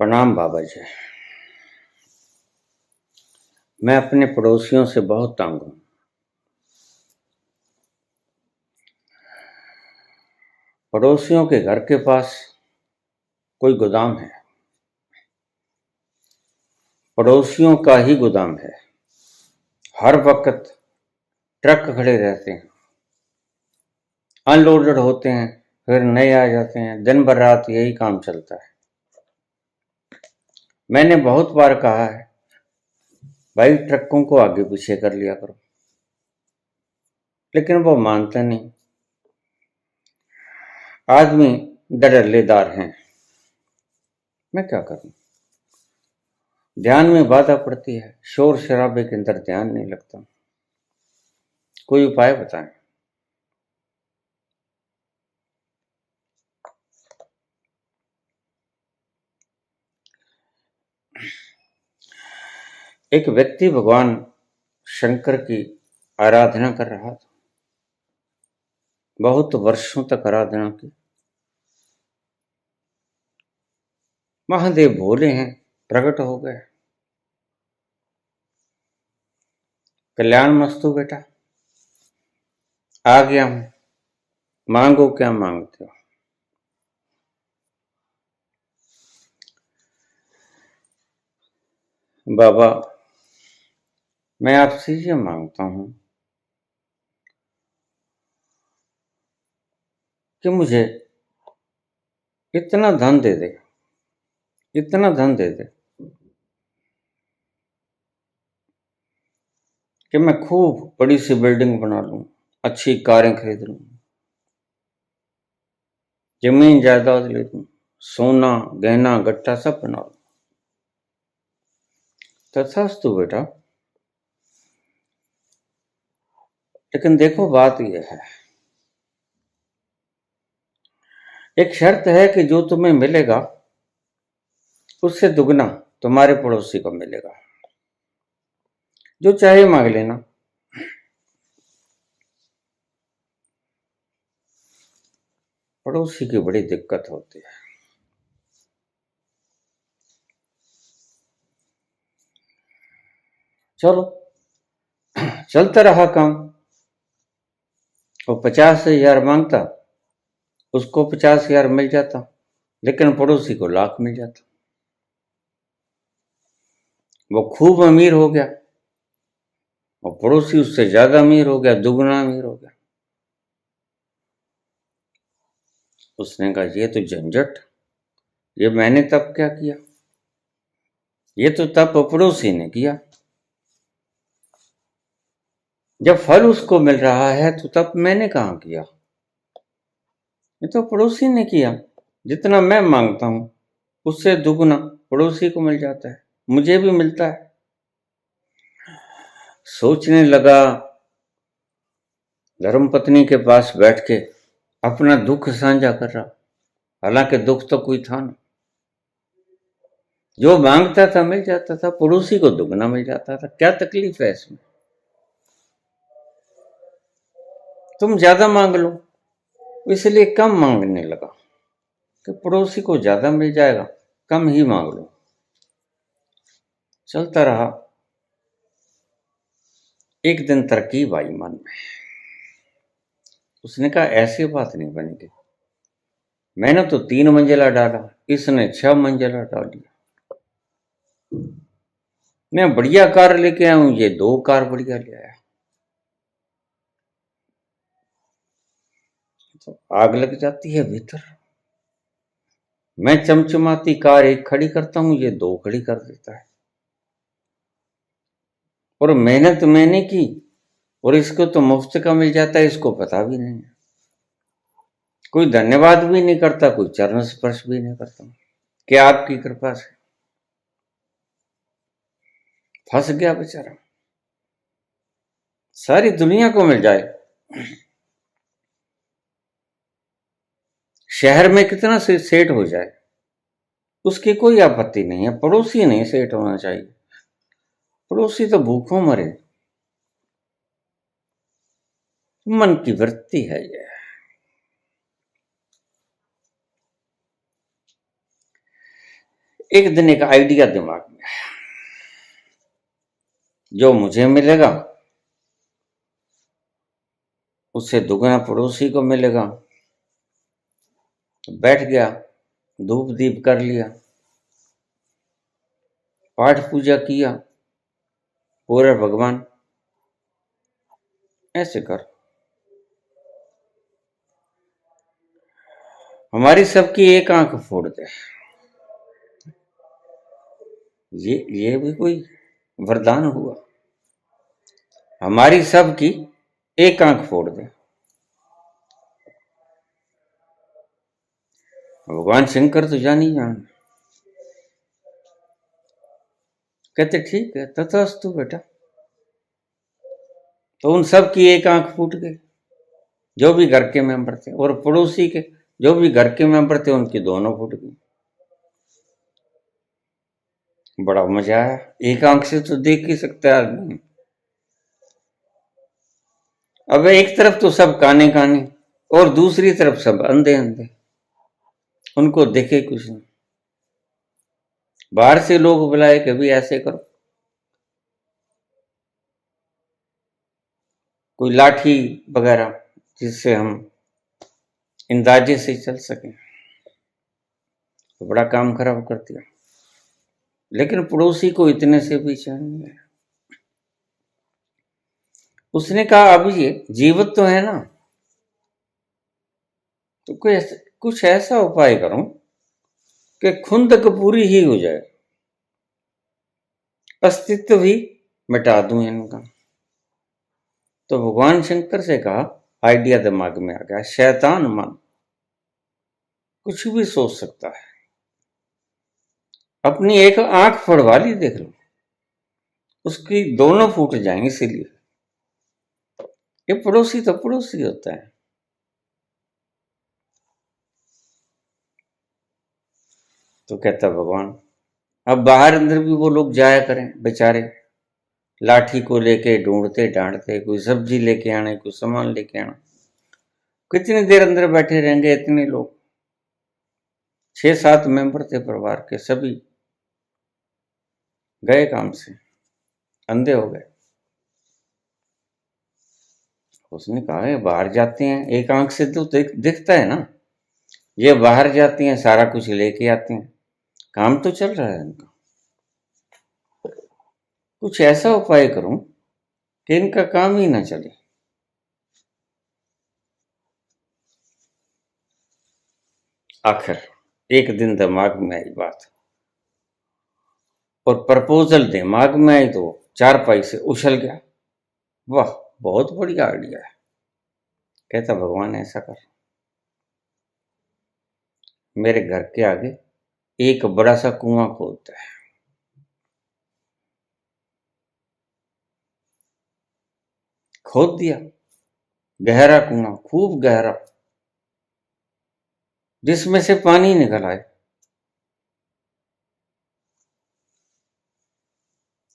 प्रणाम बाबा जी। मैं अपने पड़ोसियों से बहुत तंग हूँ। पड़ोसियों के घर के पास कोई गोदाम है, पड़ोसियों का ही गोदाम है। हर वक्त ट्रक खड़े रहते हैं, अनलोडेड होते हैं, फिर नए आ जाते हैं। दिन भर रात यही काम चलता है। मैंने बहुत बार कहा है, भाई ट्रकों को आगे पीछे कर लिया करो, लेकिन वो मानते नहीं। आदमी डडल्लेदार हैं। मैं क्या करूं? ध्यान में बाधा पड़ती है, शोर शराबे के अंदर ध्यान नहीं लगता। कोई उपाय बताएं। एक व्यक्ति भगवान शंकर की आराधना कर रहा था, बहुत वर्षों तक आराधना की। महादेव भोले हैं, प्रकट हो गए। कल्याण मस्तु बेटा, आ गया हूं, मांगो क्या मांगते हो। बाबा, मैं आपसे ये मांगता हूं कि मुझे इतना धन दे दे, इतना धन दे दे कि मैं खूब बड़ी सी बिल्डिंग बना लूं, अच्छी कारें खरीद लूं, जमीन जायदाद ले लूं, सोना गहना गट्टा सब बना लूं। तथास्तु बेटा, लेकिन देखो बात यह है, एक शर्त है कि जो तुम्हें मिलेगा उससे दुगना तुम्हारे पड़ोसी को मिलेगा। जो चाहे मांग लेना। पड़ोसी की बड़ी दिक्कत होती है। चलो, चलता रहा काम। वो 50,000 मांगता, उसको 50,000 मिल जाता, लेकिन पड़ोसी को लाख मिल जाता। वो खूब अमीर हो गया और पड़ोसी उससे ज्यादा अमीर हो गया, दुगना अमीर हो गया। उसने कहा, ये तो झंझट, ये मैंने तब क्या किया, ये तो तब पड़ोसी ने किया। जब फल उसको मिल रहा है तो तब मैंने कहां किया, ये तो पड़ोसी ने किया। जितना मैं मांगता हूं उससे दुगना पड़ोसी को मिल जाता है, मुझे भी मिलता है। सोचने लगा, धर्मपत्नी के पास बैठ के अपना दुख साझा कर रहा। हालांकि दुख तो कोई था ना, जो मांगता था मिल जाता था, पड़ोसी को दुगना मिल जाता था। क्या तकलीफ है इसमें? तुम ज्यादा मांग लो, इसलिए कम मांगने लगा कि पड़ोसी को ज्यादा मिल जाएगा, कम ही मांग लो। चलता रहा। एक दिन तरकीब आई मन में। उसने कहा, ऐसी बात नहीं बनेगी। मैंने तो 3 मंजिला डाला, इसने 6 मंजिला डाल दिया। मैं बढ़िया कार लेके आया हूं, ये 2 कार बढ़िया ले आया। तो आग लग जाती है भीतर। मैं चमचमाती कार एक खड़ी करता हूं, ये 2 खड़ी कर देता है। और मेहनत मैंने की और इसको तो मुफ्त का मिल जाता है, इसको पता भी नहीं है। कोई धन्यवाद भी नहीं करता, कोई चरण स्पर्श भी नहीं करता। क्या आपकी कृपा से फंस गया बेचारा। सारी दुनिया को मिल जाए, शहर में कितना से सेठ हो जाए, उसकी कोई आपत्ति नहीं है। पड़ोसी नहीं सेठ होना चाहिए, पड़ोसी तो भूखों मरे। मन की वृत्ति है ये। एक दिन एक आइडिया दिमाग में आया, जो मुझे मिलेगा उससे दुगना पड़ोसी को मिलेगा। बैठ गया, धूप दीप कर लिया, पाठ पूजा किया, पूरे भगवान ऐसे कर, हमारी सबकी एक आंख फोड़ दे। ये भी कोई वरदान हुआ? हमारी सबकी एक आंख फोड़ दे। भगवान शंकर तो जान ही जान, कहते ठीक है तथास्तु बेटा। तो उन सब की एक आंख फूट गई, जो भी घर के मेंबर थे, और पड़ोसी के जो भी घर के मेंबर थे उनकी दोनों फूट गई। बड़ा मजा आया, एक आंख से तो देख ही सकता है आदमी। अब एक तरफ तो सब काने काने और दूसरी तरफ सब अंधे अंधे, उनको देखे कुछ नहीं। बाहर से लोग बुलाए कभी ऐसे करो, कोई लाठी वगैरह जिससे हम अंदाजे से चल सके, तो बड़ा काम खराब कर दिया। लेकिन पड़ोसी को इतने से भी चैन नहीं है। उसने कहा अब ये जीवित तो है ना, तो कुछ ऐसा उपाय करूं कि खुंदक पूरी ही हो जाए, अस्तित्व भी मिटा दूं इनका। तो भगवान शंकर से कहा, आइडिया दिमाग में आ गया, शैतान मन कुछ भी सोच सकता है, अपनी एक आंख फड़वा ली, देख लो उसकी दोनों फूट जाएंगे। इसीलिए ये पड़ोसी तो पड़ोसी होता है। तो कहता भगवान अब बाहर अंदर भी वो लोग जाया करें बेचारे, लाठी को लेके ढूंढते डांटते, कोई सब्जी लेके आने, कोई सामान लेके आना, कितनी देर अंदर बैठे रहेंगे इतने लोग। 6-7 मेंबर थे परिवार के, सभी गए काम से, अंधे हो गए। उसने कहा है बाहर जाते हैं, एक आंख से तो दिखता है ना, ये बाहर जाती हैं सारा कुछ लेके आते हैं, काम तो चल रहा है इनका। कुछ ऐसा उपाय करूं कि इनका काम ही ना चले। आखिर एक दिन दिमाग में आई बात, और प्रपोजल दिमाग में आई तो चारपाई से उछल गया। वाह, बहुत बढ़िया आइडिया है। कहता भगवान ऐसा कर, मेरे घर के आगे एक बड़ा सा कुआं खोदता है। खोद दिया, गहरा कुआं, खूब गहरा, जिसमें से पानी निकल आए।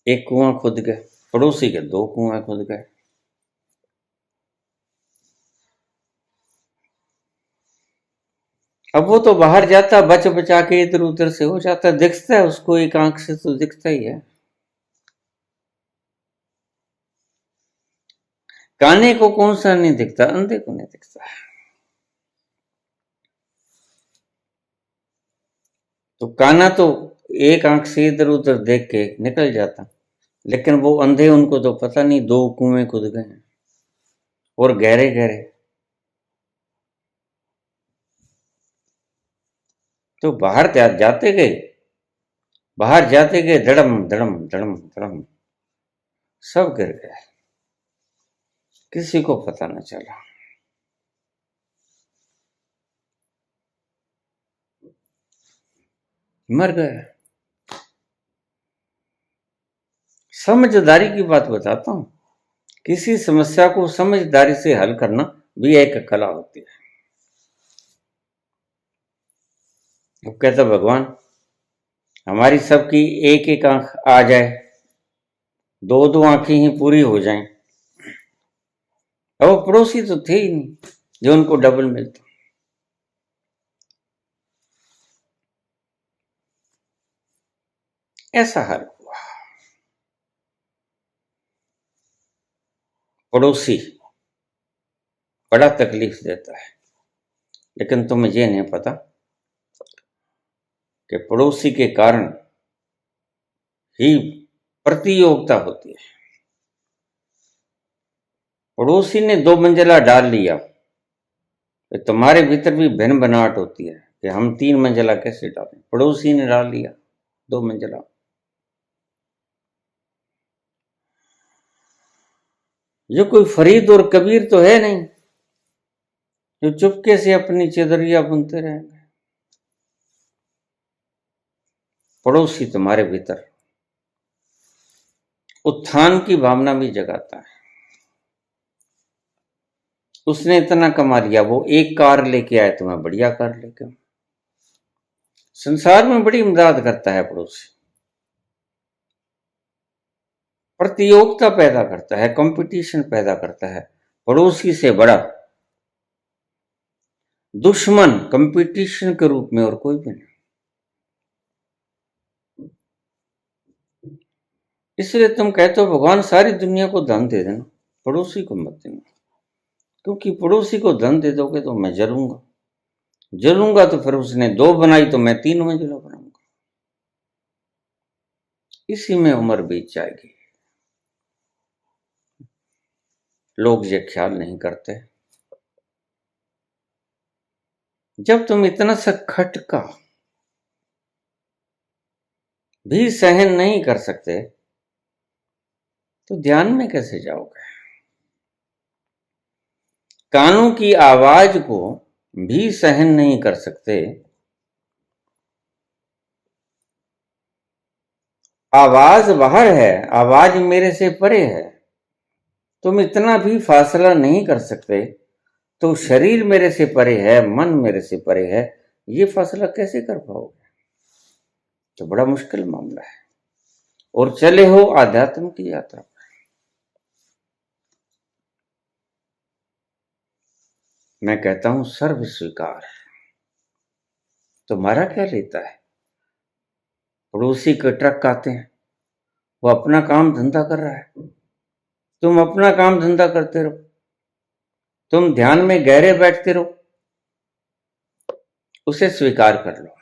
एक कुआं खुद गए, पड़ोसी के 2 कुआं खुद गए। अब वो तो बाहर जाता, बच बचा के इधर उधर से हो जाता, दिखता है उसको, एक आंख से तो दिखता ही है। काने को कौन सा नहीं दिखता, अंधे को नहीं दिखता। तो काना तो एक आंख से इधर उधर देख के निकल जाता, लेकिन वो अंधे, उनको तो पता नहीं 2 कुएं खुद गए हैं, और गहरे गहरे। तो बाहर जाते गए, बाहर जाते गए, धड़म धड़म धड़म धड़म, सब गिर गए, किसी को पता न चला। मर गए। समझदारी की बात बताता हूं, किसी समस्या को समझदारी से हल करना भी एक कला होती है। वो कहता भगवान हमारी सबकी एक एक आंख आ जाए, 2-2 आंखें ही पूरी हो जाएं। अब वो पड़ोसी तो थे ही नहीं जो उनको डबल मिलता। ऐसा हाल हुआ। पड़ोसी बड़ा तकलीफ देता है, लेकिन तुम्हें ये नहीं पता कि पड़ोसी के कारण ही प्रतियोगिता होती है। पड़ोसी ने 2 मंजिला डाल लिया तो तुम्हारे भीतर भी भिन्न बनाहट होती है कि हम 3 मंजिला कैसे डालें। पड़ोसी ने डाल लिया 2 मंजिला। ये कोई फरीद और कबीर तो है नहीं जो चुपके से अपनी चदरिया बुनते रहेंगे। पड़ोसी तुम्हारे भीतर उत्थान की भावना भी जगाता है। उसने इतना कमा लिया, वो एक कार लेके आए तो मैं बढ़िया कार लेके आऊं। संसार में बड़ी इमदाद करता है पड़ोसी। प्रतियोगिता पैदा करता है, कंपटीशन पैदा करता है। पड़ोसी से बड़ा दुश्मन कंपटीशन के रूप में और कोई भी नहीं। इसलिए तुम कहते हो भगवान सारी दुनिया को धन दे देना, पड़ोसी को मत देना, क्योंकि पड़ोसी को धन दे दोगे तो मैं जलूंगा तो फिर उसने 2 बनाई तो मैं 3 मंजिला बनाऊंगा। इसी में उम्र बीत जाएगी। लोग ये ख्याल नहीं करते। जब तुम इतना सा खटका भी सहन नहीं कर सकते तो ध्यान में कैसे जाओगे। कानों की आवाज को भी सहन नहीं कर सकते, आवाज बाहर है, आवाज मेरे से परे है, तुम इतना भी फासला नहीं कर सकते तो शरीर मेरे से परे है, मन मेरे से परे है, ये फासला कैसे कर पाओगे। तो बड़ा मुश्किल मामला है। और चले हो आध्यात्म की यात्रा पर। मैं कहता हूं सर्व स्वीकार। तुम्हारा क्या लेता है। पड़ोसी के ट्रक आते हैं, वो अपना काम धंधा कर रहा है, तुम अपना काम धंधा करते रहो, तुम ध्यान में गहरे बैठते रहो, उसे स्वीकार कर लो।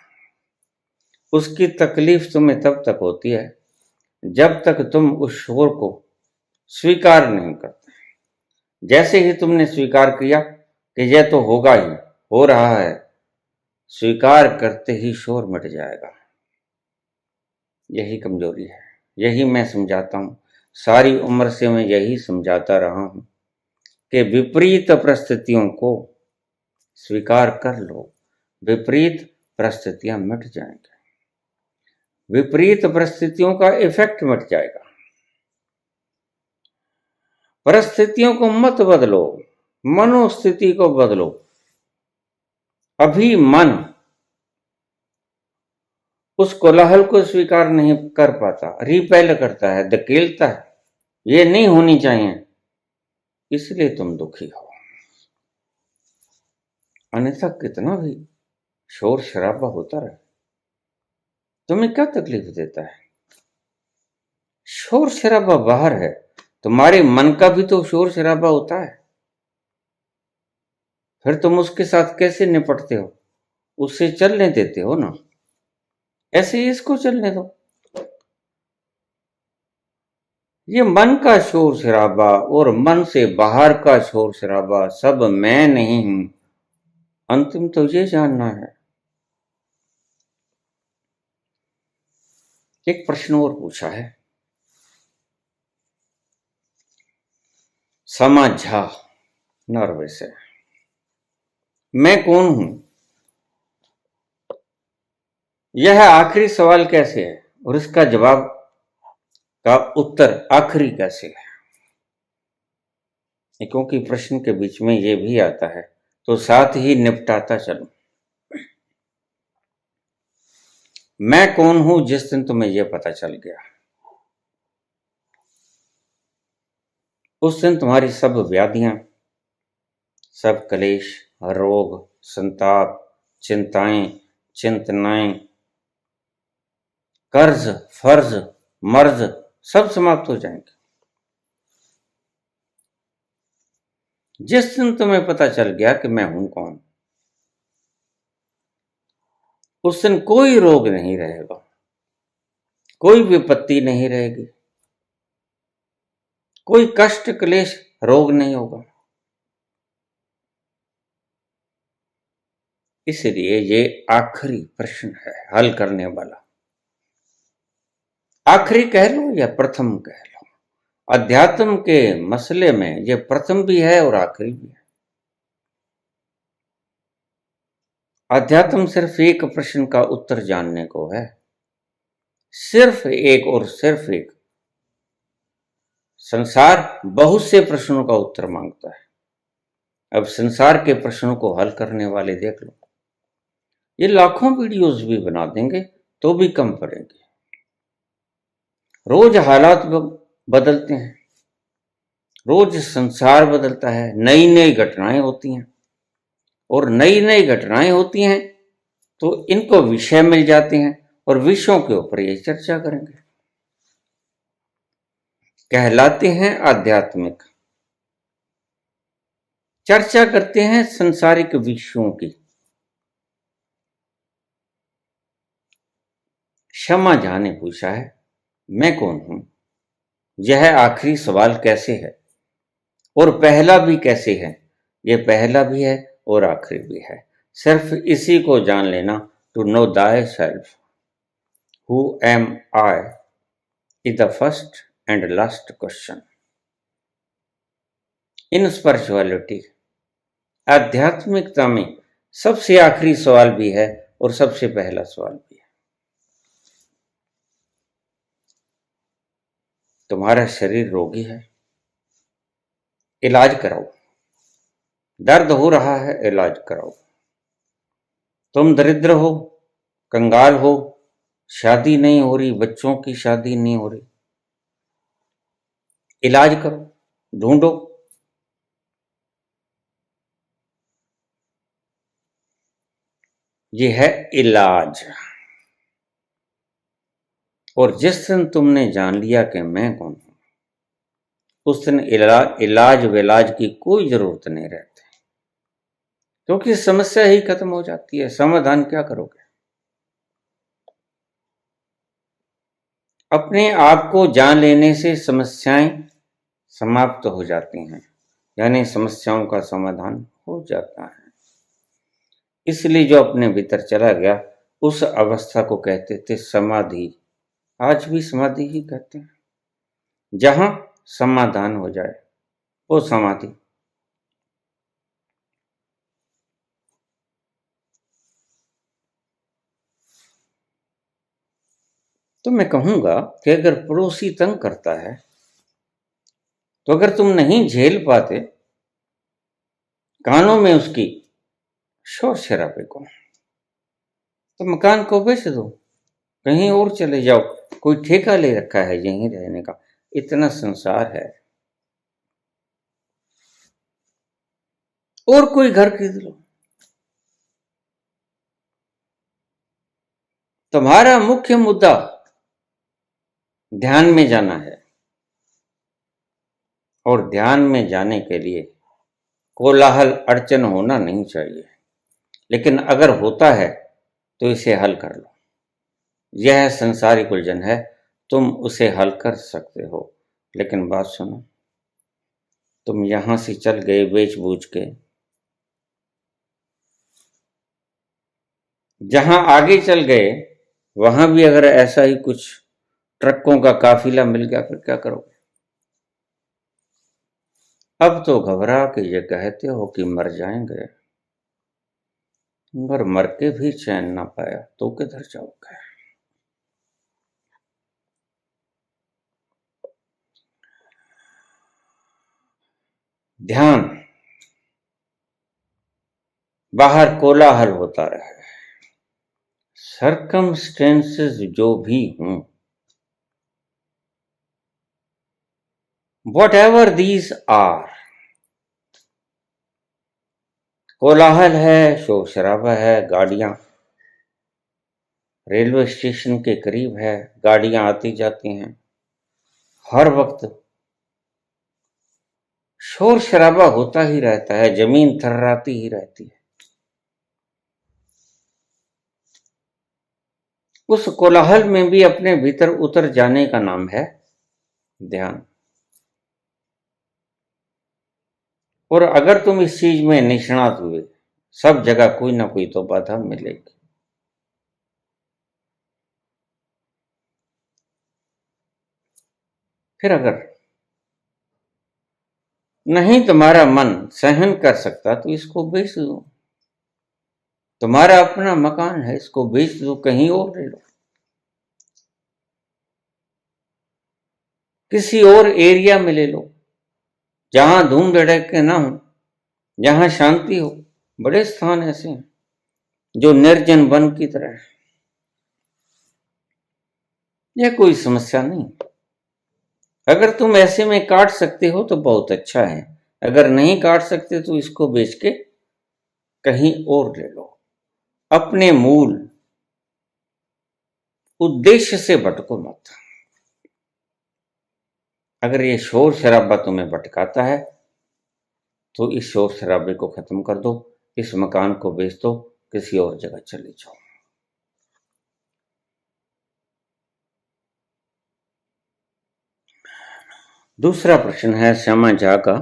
उसकी तकलीफ तुम्हें तब तक होती है जब तक तुम उस शोर को स्वीकार नहीं करते। जैसे ही तुमने स्वीकार किया कि यह तो होगा ही, हो रहा है, स्वीकार करते ही शोर मिट जाएगा। यही कमजोरी है, यही मैं समझाता हूं। सारी उम्र से मैं यही समझाता रहा हूं कि विपरीत परिस्थितियों को स्वीकार कर लो, विपरीत परिस्थितियां मिट जाएंगी, विपरीत परिस्थितियों का इफेक्ट मिट जाएगा। परिस्थितियों को मत बदलो, मनोस्थिति को बदलो। अभी मन उस कोलाहल को स्वीकार नहीं कर पाता, रिपेल करता है, धकेलता है, ये नहीं होनी चाहिए, इसलिए तुम दुखी हो। अन्यथा कितना भी शोर शराबा होता रहे, तुम्हें क्या तकलीफ देता है। शोर शराबा बाहर है, तुम्हारे मन का भी तो शोर शराबा होता है। फिर तुम उसके साथ कैसे निपटते हो, उससे चलने देते हो ना, ऐसे ही इसको चलने दो। ये मन का शोर शराबा और मन से बाहर का शोर शराबा सब मैं नहीं हूं, अंतिम तो ये जानना है। एक प्रश्न और पूछा है समा झा नॉर्वे से, मैं कौन हूं। यह आखिरी सवाल कैसे है और इसका जवाब का उत्तर आखिरी कैसे है, क्योंकि प्रश्न के बीच में यह भी आता है, तो साथ ही निपटाता चलो। मैं कौन हूं जिस दिन तुम्हें यह पता चल गया, उस दिन तुम्हारी सब व्याधियां, सब कलेश, रोग, संताप, चिंताएं, चिंतनाएं, कर्ज, फर्ज, मर्ज सब समाप्त हो जाएंगे। जिस दिन तुम्हें पता चल गया कि मैं हूं कौन, उस दिन कोई रोग नहीं रहेगा, कोई विपत्ति नहीं रहेगी, कोई कष्ट क्लेश रोग नहीं होगा। इसलिए ये आखिरी प्रश्न है हल करने वाला। आखिरी कह लो या प्रथम कह लो, अध्यात्म के मसले में ये प्रथम भी है और आखिरी भी है। अध्यात्म सिर्फ एक प्रश्न का उत्तर जानने को है, सिर्फ एक और सिर्फ एक। संसार बहुत से प्रश्नों का उत्तर मांगता है। अब संसार के प्रश्नों को हल करने वाले देख लो, ये लाखों वीडियोस भी बना देंगे तो भी कम पड़ेंगे। रोज हालात बदलते हैं, रोज संसार बदलता है, नई नई घटनाएं होती हैं, और नई नई घटनाएं होती हैं तो इनको विषय मिल जाते हैं और विषयों के ऊपर ये चर्चा करेंगे। कहलाते हैं आध्यात्मिक, चर्चा करते हैं संसारिक विषयों की। शमा झा ने पूछा है, मैं कौन हूं? यह आखिरी सवाल कैसे है और पहला भी कैसे है? यह पहला भी है और आखिरी भी है। सिर्फ इसी को जान लेना, to know thy self, who am I, is the first and last question in spirituality. आध्यात्मिकता में सबसे आखिरी सवाल भी है और सबसे पहला सवाल भी है। तुम्हारा शरीर रोगी है, इलाज कराओ। दर्द हो रहा है, इलाज कराओ। तुम दरिद्र हो, कंगाल हो, शादी नहीं हो रही, बच्चों की शादी नहीं हो रही, इलाज करो, ढूंढो। ये है इलाज। और जिस दिन तुमने जान लिया कि मैं कौन हूं, उस दिन इलाज विलाज की कोई जरूरत नहीं रहती, क्योंकि समस्या ही खत्म हो जाती है। समाधान क्या करोगे? अपने आप को जान लेने से समस्याएं समाप्त हो जाती हैं, यानी समस्याओं का समाधान हो जाता है। इसलिए जो अपने भीतर चला गया उस अवस्था को कहते थे समाधि। आज भी समाधि ही कहते हैं, जहां समाधान हो जाए वो समाधि। तो मैं कहूंगा कि अगर पड़ोसी तंग करता है, तो अगर तुम नहीं झेल पाते कानों में उसकी शोर शराबे को, तो मकान को बेच दो, कहीं और चले जाओ। कोई ठेका ले रखा है यहीं रहने का, इतना संसार है। और कोई घर खरीद लो। तुम्हारा मुख्य मुद्दा ध्यान में जाना है, और ध्यान में जाने के लिए कोलाहल अड़चन होना नहीं चाहिए। लेकिन अगर होता है तो इसे हल कर लो। यह संसारिक उलझन है, तुम उसे हल कर सकते हो। लेकिन बात सुनो, तुम यहां से चल गए बेच बूझ के, जहां आगे चल गए वहां भी अगर ऐसा ही कुछ ट्रकों का काफिला मिल गया, फिर क्या करोगे? अब तो घबरा के ये कहते हो कि मर जाएंगे, मगर मर के भी चैन ना पाया तो किधर जाओगे? ध्यान, बाहर कोलाहल होता रहे, सर्कमस्टेंसेस जो भी हों, whatever these are, कोलाहल है, शोर शराबा है, गाड़ियां रेलवे स्टेशन के करीब है, गाड़ियां आती जाती हैं, हर वक्त शोर शराबा होता ही रहता है, जमीन थर्राती ही रहती है। उस कोलाहल में भी अपने भीतर उतर जाने का नाम है ध्यान। और अगर तुम इस चीज में निष्णात हुए, सब जगह कोई ना कोई तो बाधा मिलेगी। फिर अगर नहीं तुम्हारा मन सहन कर सकता तो इसको बेच दो। तुम्हारा अपना मकान है, इसको बेच दो, कहीं और ले लो, किसी और एरिया में ले लो, जहां धूम धड़के ना हो, जहां शांति हो। बड़े स्थान ऐसे हैं जो निर्जन वन की तरह है। यह कोई समस्या नहीं। अगर तुम ऐसे में काट सकते हो तो बहुत अच्छा है, अगर नहीं काट सकते तो इसको बेच के कहीं और ले लो। अपने मूल उद्देश्य से भटको मत। अगर ये शोर शराबा तुम्हें भटकाता है तो इस शोर शराबे को खत्म कर दो, इस मकान को बेच दो, किसी और जगह चले जाओ। दूसरा प्रश्न है श्यामा झा का।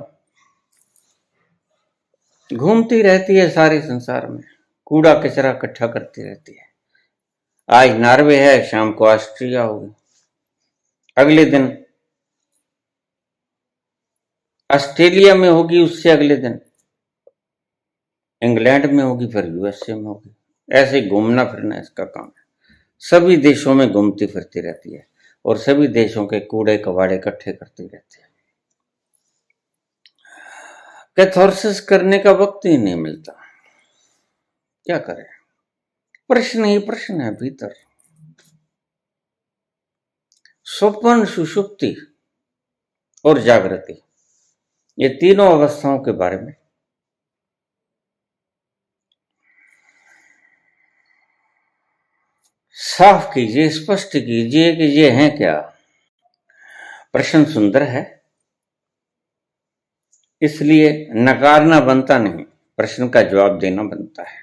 घूमती रहती है सारे संसार में, कूड़ा कचरा इकट्ठा करती रहती है। आज नॉर्वे है, शाम को ऑस्ट्रिया होगी, अगले दिन ऑस्ट्रेलिया में होगी, उससे अगले दिन इंग्लैंड में होगी, फिर यूएसए में होगी। ऐसे घूमना फिरना इसका काम है। सभी देशों में घूमती फिरती रहती है और सभी देशों के कूड़े कबाड़े इकट्ठे करती रहती है। कैथार्सिस करने का वक्त ही नहीं मिलता, क्या करें। प्रश्न ही प्रश्न है भीतर। स्वप्न, सुषुप्ति और जागृति, ये तीनों अवस्थाओं के बारे में साफ कीजिए, स्पष्ट कीजिए कि ये हैं क्या। प्रश्न सुंदर है, इसलिए नकारना बनता नहीं, प्रश्न का जवाब देना बनता है।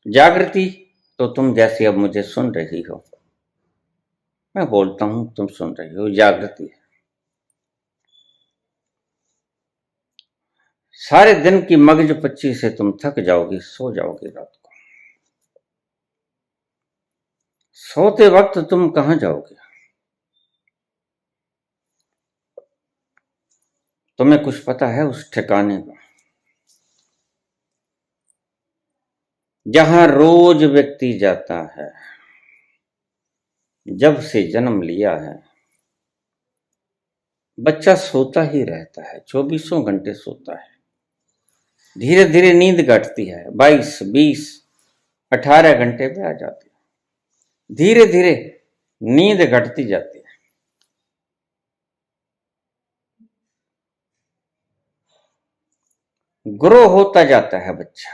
जागृति तो तुम जैसे अब मुझे सुन रही हो, मैं बोलता हूं तुम सुन रही हो, जागृति है। सारे दिन की मगज पच्ची से तुम थक जाओगी, सो जाओगी रात को। सोते वक्त तुम कहां जाओगे? तुम्हें कुछ पता है उस ठिकाने का जहां रोज व्यक्ति जाता है, जब से जन्म लिया है। बच्चा सोता ही रहता है, 24 घंटे सोता है। धीरे धीरे नींद घटती है, 22, 20, 18 घंटे पे आ जाती है। धीरे धीरे नींद घटती जाती है। ग्रो होता जाता है बच्चा।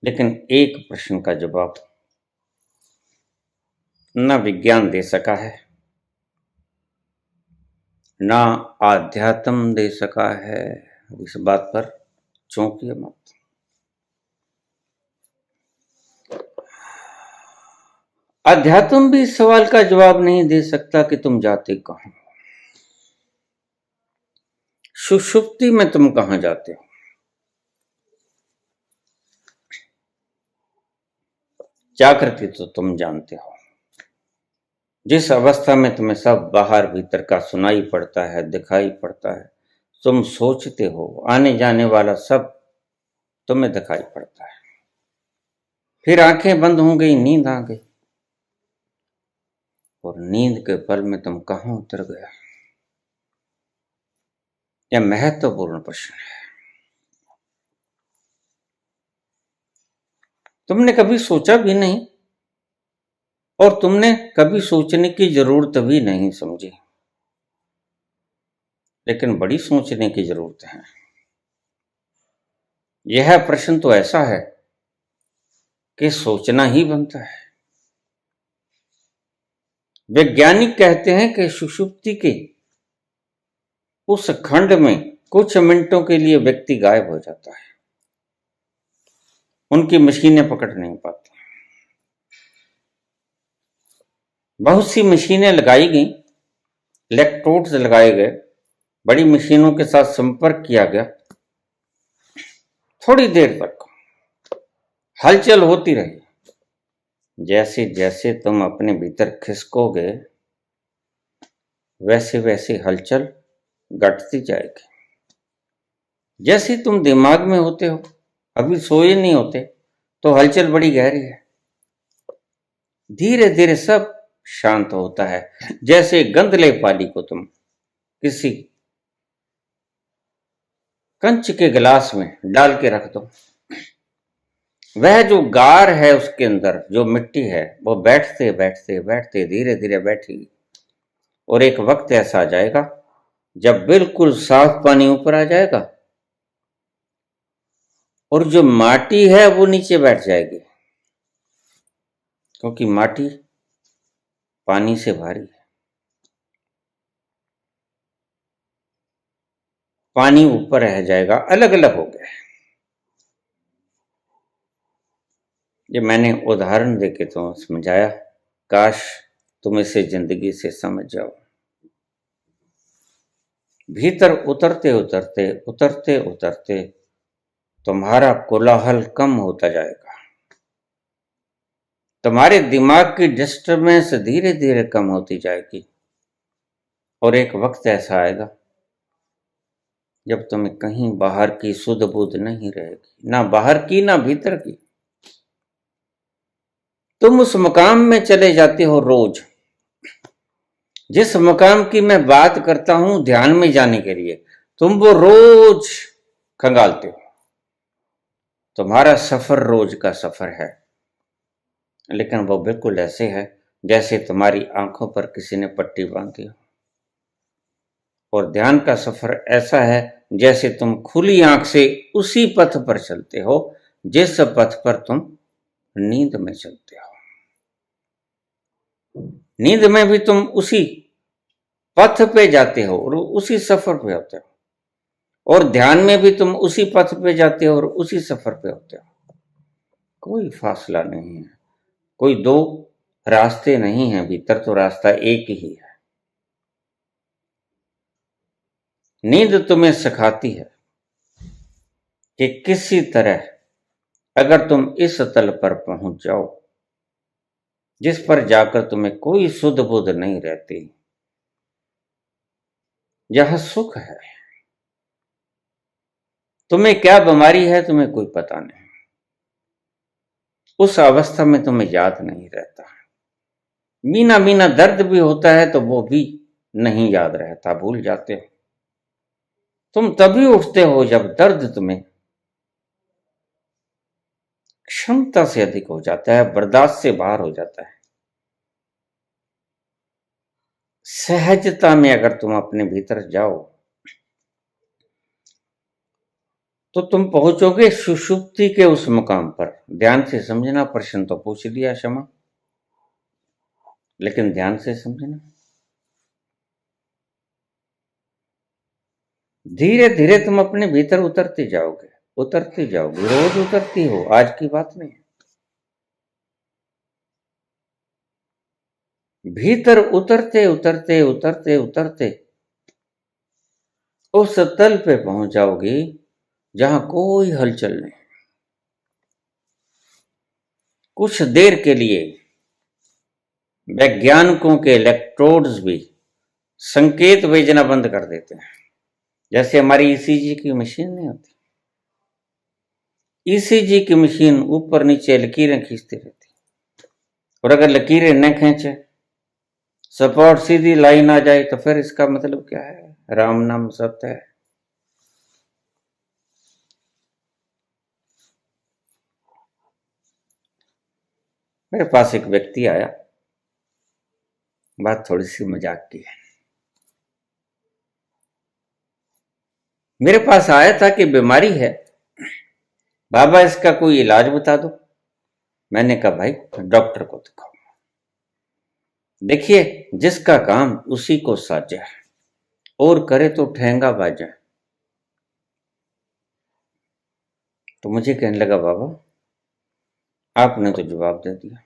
लेकिन एक प्रश्न का जवाब न विज्ञान दे सका है, ना आध्यात्म दे सका है। इस बात पर चौंकिए मत। अध्यात्म भी इस सवाल का जवाब नहीं दे सकता कि तुम जाते कहां। सुषुप्ति में तुम कहां जाते हो? जागृति तो तुम जानते हो, जिस अवस्था में तुम्हें सब बाहर भीतर का सुनाई पड़ता है, दिखाई पड़ता है। तुम सोचते हो, आने जाने वाला सब तुम्हें दिखाई पड़ता है। फिर आंखें बंद हो गई, नींद आ गई, और नींद के पल में तुम कहां उतर गया। यह महत्वपूर्ण प्रश्न है। तुमने कभी सोचा भी नहीं और तुमने कभी सोचने की जरूरत भी नहीं समझी, लेकिन बड़ी सोचने की जरूरत है। यह प्रश्न तो ऐसा है कि सोचना ही बनता है। वैज्ञानिक कहते हैं कि सुषुप्ति के उस खंड में कुछ मिनटों के लिए व्यक्ति गायब हो जाता है, उनकी मशीनें पकड़ नहीं पाती। बहुत सी मशीनें लगाई गई, इलेक्ट्रोड्स लगाए गए, बड़ी मशीनों के साथ संपर्क किया गया, थोड़ी देर तक हलचल होती रही। जैसे जैसे तुम अपने भीतर खिसकोगे वैसे वैसे हलचल घटती जाएगी। जैसे तुम दिमाग में होते हो, अभी सोए नहीं होते, तो हलचल बड़ी गहरी है। धीरे धीरे सब शांत होता है। जैसे गंदले पानी को तुम किसी कंच के गिलास में डाल के रख दो, वह जो गार है उसके अंदर जो मिट्टी है वो बैठते बैठते बैठते धीरे धीरे बैठेगी, और एक वक्त ऐसा आ जाएगा जब बिल्कुल साफ पानी ऊपर आ जाएगा और जो माटी है वो नीचे बैठ जाएगी, क्योंकि माटी पानी से भारी है। पानी ऊपर रह जाएगा, अलग अलग हो गया है। ये मैंने उदाहरण देके तो समझाया, काश तुम इसे जिंदगी से समझ जाओ। भीतर उतरते उतरते उतरते उतरते तुम्हारा कोलाहल कम होता जाएगा, तुम्हारे दिमाग की डिस्टर्बेंस धीरे धीरे कम होती जाएगी, और एक वक्त ऐसा आएगा जब तुम्हें कहीं बाहर की सुध बुध नहीं रहेगी, ना बाहर की ना भीतर की। तुम उस मकाम में चले जाते हो रोज, जिस मकाम की मैं बात करता हूं ध्यान में जाने के लिए, तुम वो रोज खंगालते हो। तुम्हारा सफर रोज का सफर है, लेकिन वो बिल्कुल ऐसे है जैसे तुम्हारी आंखों पर किसी ने पट्टी बांधी हो। और ध्यान का सफर ऐसा है जैसे तुम खुली आंख से उसी पथ पर चलते हो जिस पथ पर तुम नींद में चलते हो। नींद में भी तुम उसी पथ पे जाते हो और उसी सफर पे होते हो, और ध्यान में भी तुम उसी पथ पे जाते हो और उसी सफर पे होते हो। कोई फासला नहीं है, कोई दो रास्ते नहीं है, भीतर तो रास्ता एक ही है। नींद तुम्हें सिखाती है कि किसी तरह अगर तुम इस तल पर पहुंच जाओ जिस पर जाकर तुम्हें कोई सुध बुध नहीं रहती, यह सुख है। तुम्हें क्या बीमारी है तुम्हें कोई पता नहीं, उस अवस्था में तुम्हें याद नहीं रहता। मीना मीना दर्द भी होता है तो वो भी नहीं याद रहता, भूल जाते हो। तुम तभी उठते हो जब दर्द तुम्हें क्षमता से अधिक हो जाता है, बर्दाश्त से बाहर हो जाता है। सहजता में अगर तुम अपने भीतर जाओ तो तुम पहुंचोगे सुषुप्ति के उस मुकाम पर। ध्यान से समझना, प्रश्न तो पूछ दिया क्षमा, लेकिन ध्यान से समझना। धीरे धीरे तुम अपने भीतर उतरते जाओगे, उतरते जाओगे, रोज उतरती हो, आज की बात नहीं। भीतर उतरते उतरते उतरते उतरते उस तल पे पहुंच जाओगी जहां कोई हलचल नहीं। कुछ देर के लिए वैज्ञानिकों के इलेक्ट्रोड्स भी संकेत भेजना बंद कर देते हैं, जैसे हमारी ईसीजी की मशीन नहीं होती। ईसीजी की मशीन ऊपर नीचे लकीरें खींचती रहती, और अगर लकीरें न खींचे, सपोर्ट सीधी लाइन आ जाए, तो फिर इसका मतलब क्या है? राम नाम सत्य है। मेरे पास एक व्यक्ति आया, बात थोड़ी सी मजाक की है। मेरे पास आया था कि बीमारी है, बाबा इसका कोई इलाज बता दो। मैंने कहा भाई डॉक्टर को दिखाओ। देखिए जिसका काम उसी को साजे, और करे तो ठेंगा बाजे। तो मुझे कहने लगा बाबा आपने तो जवाब दे दिया,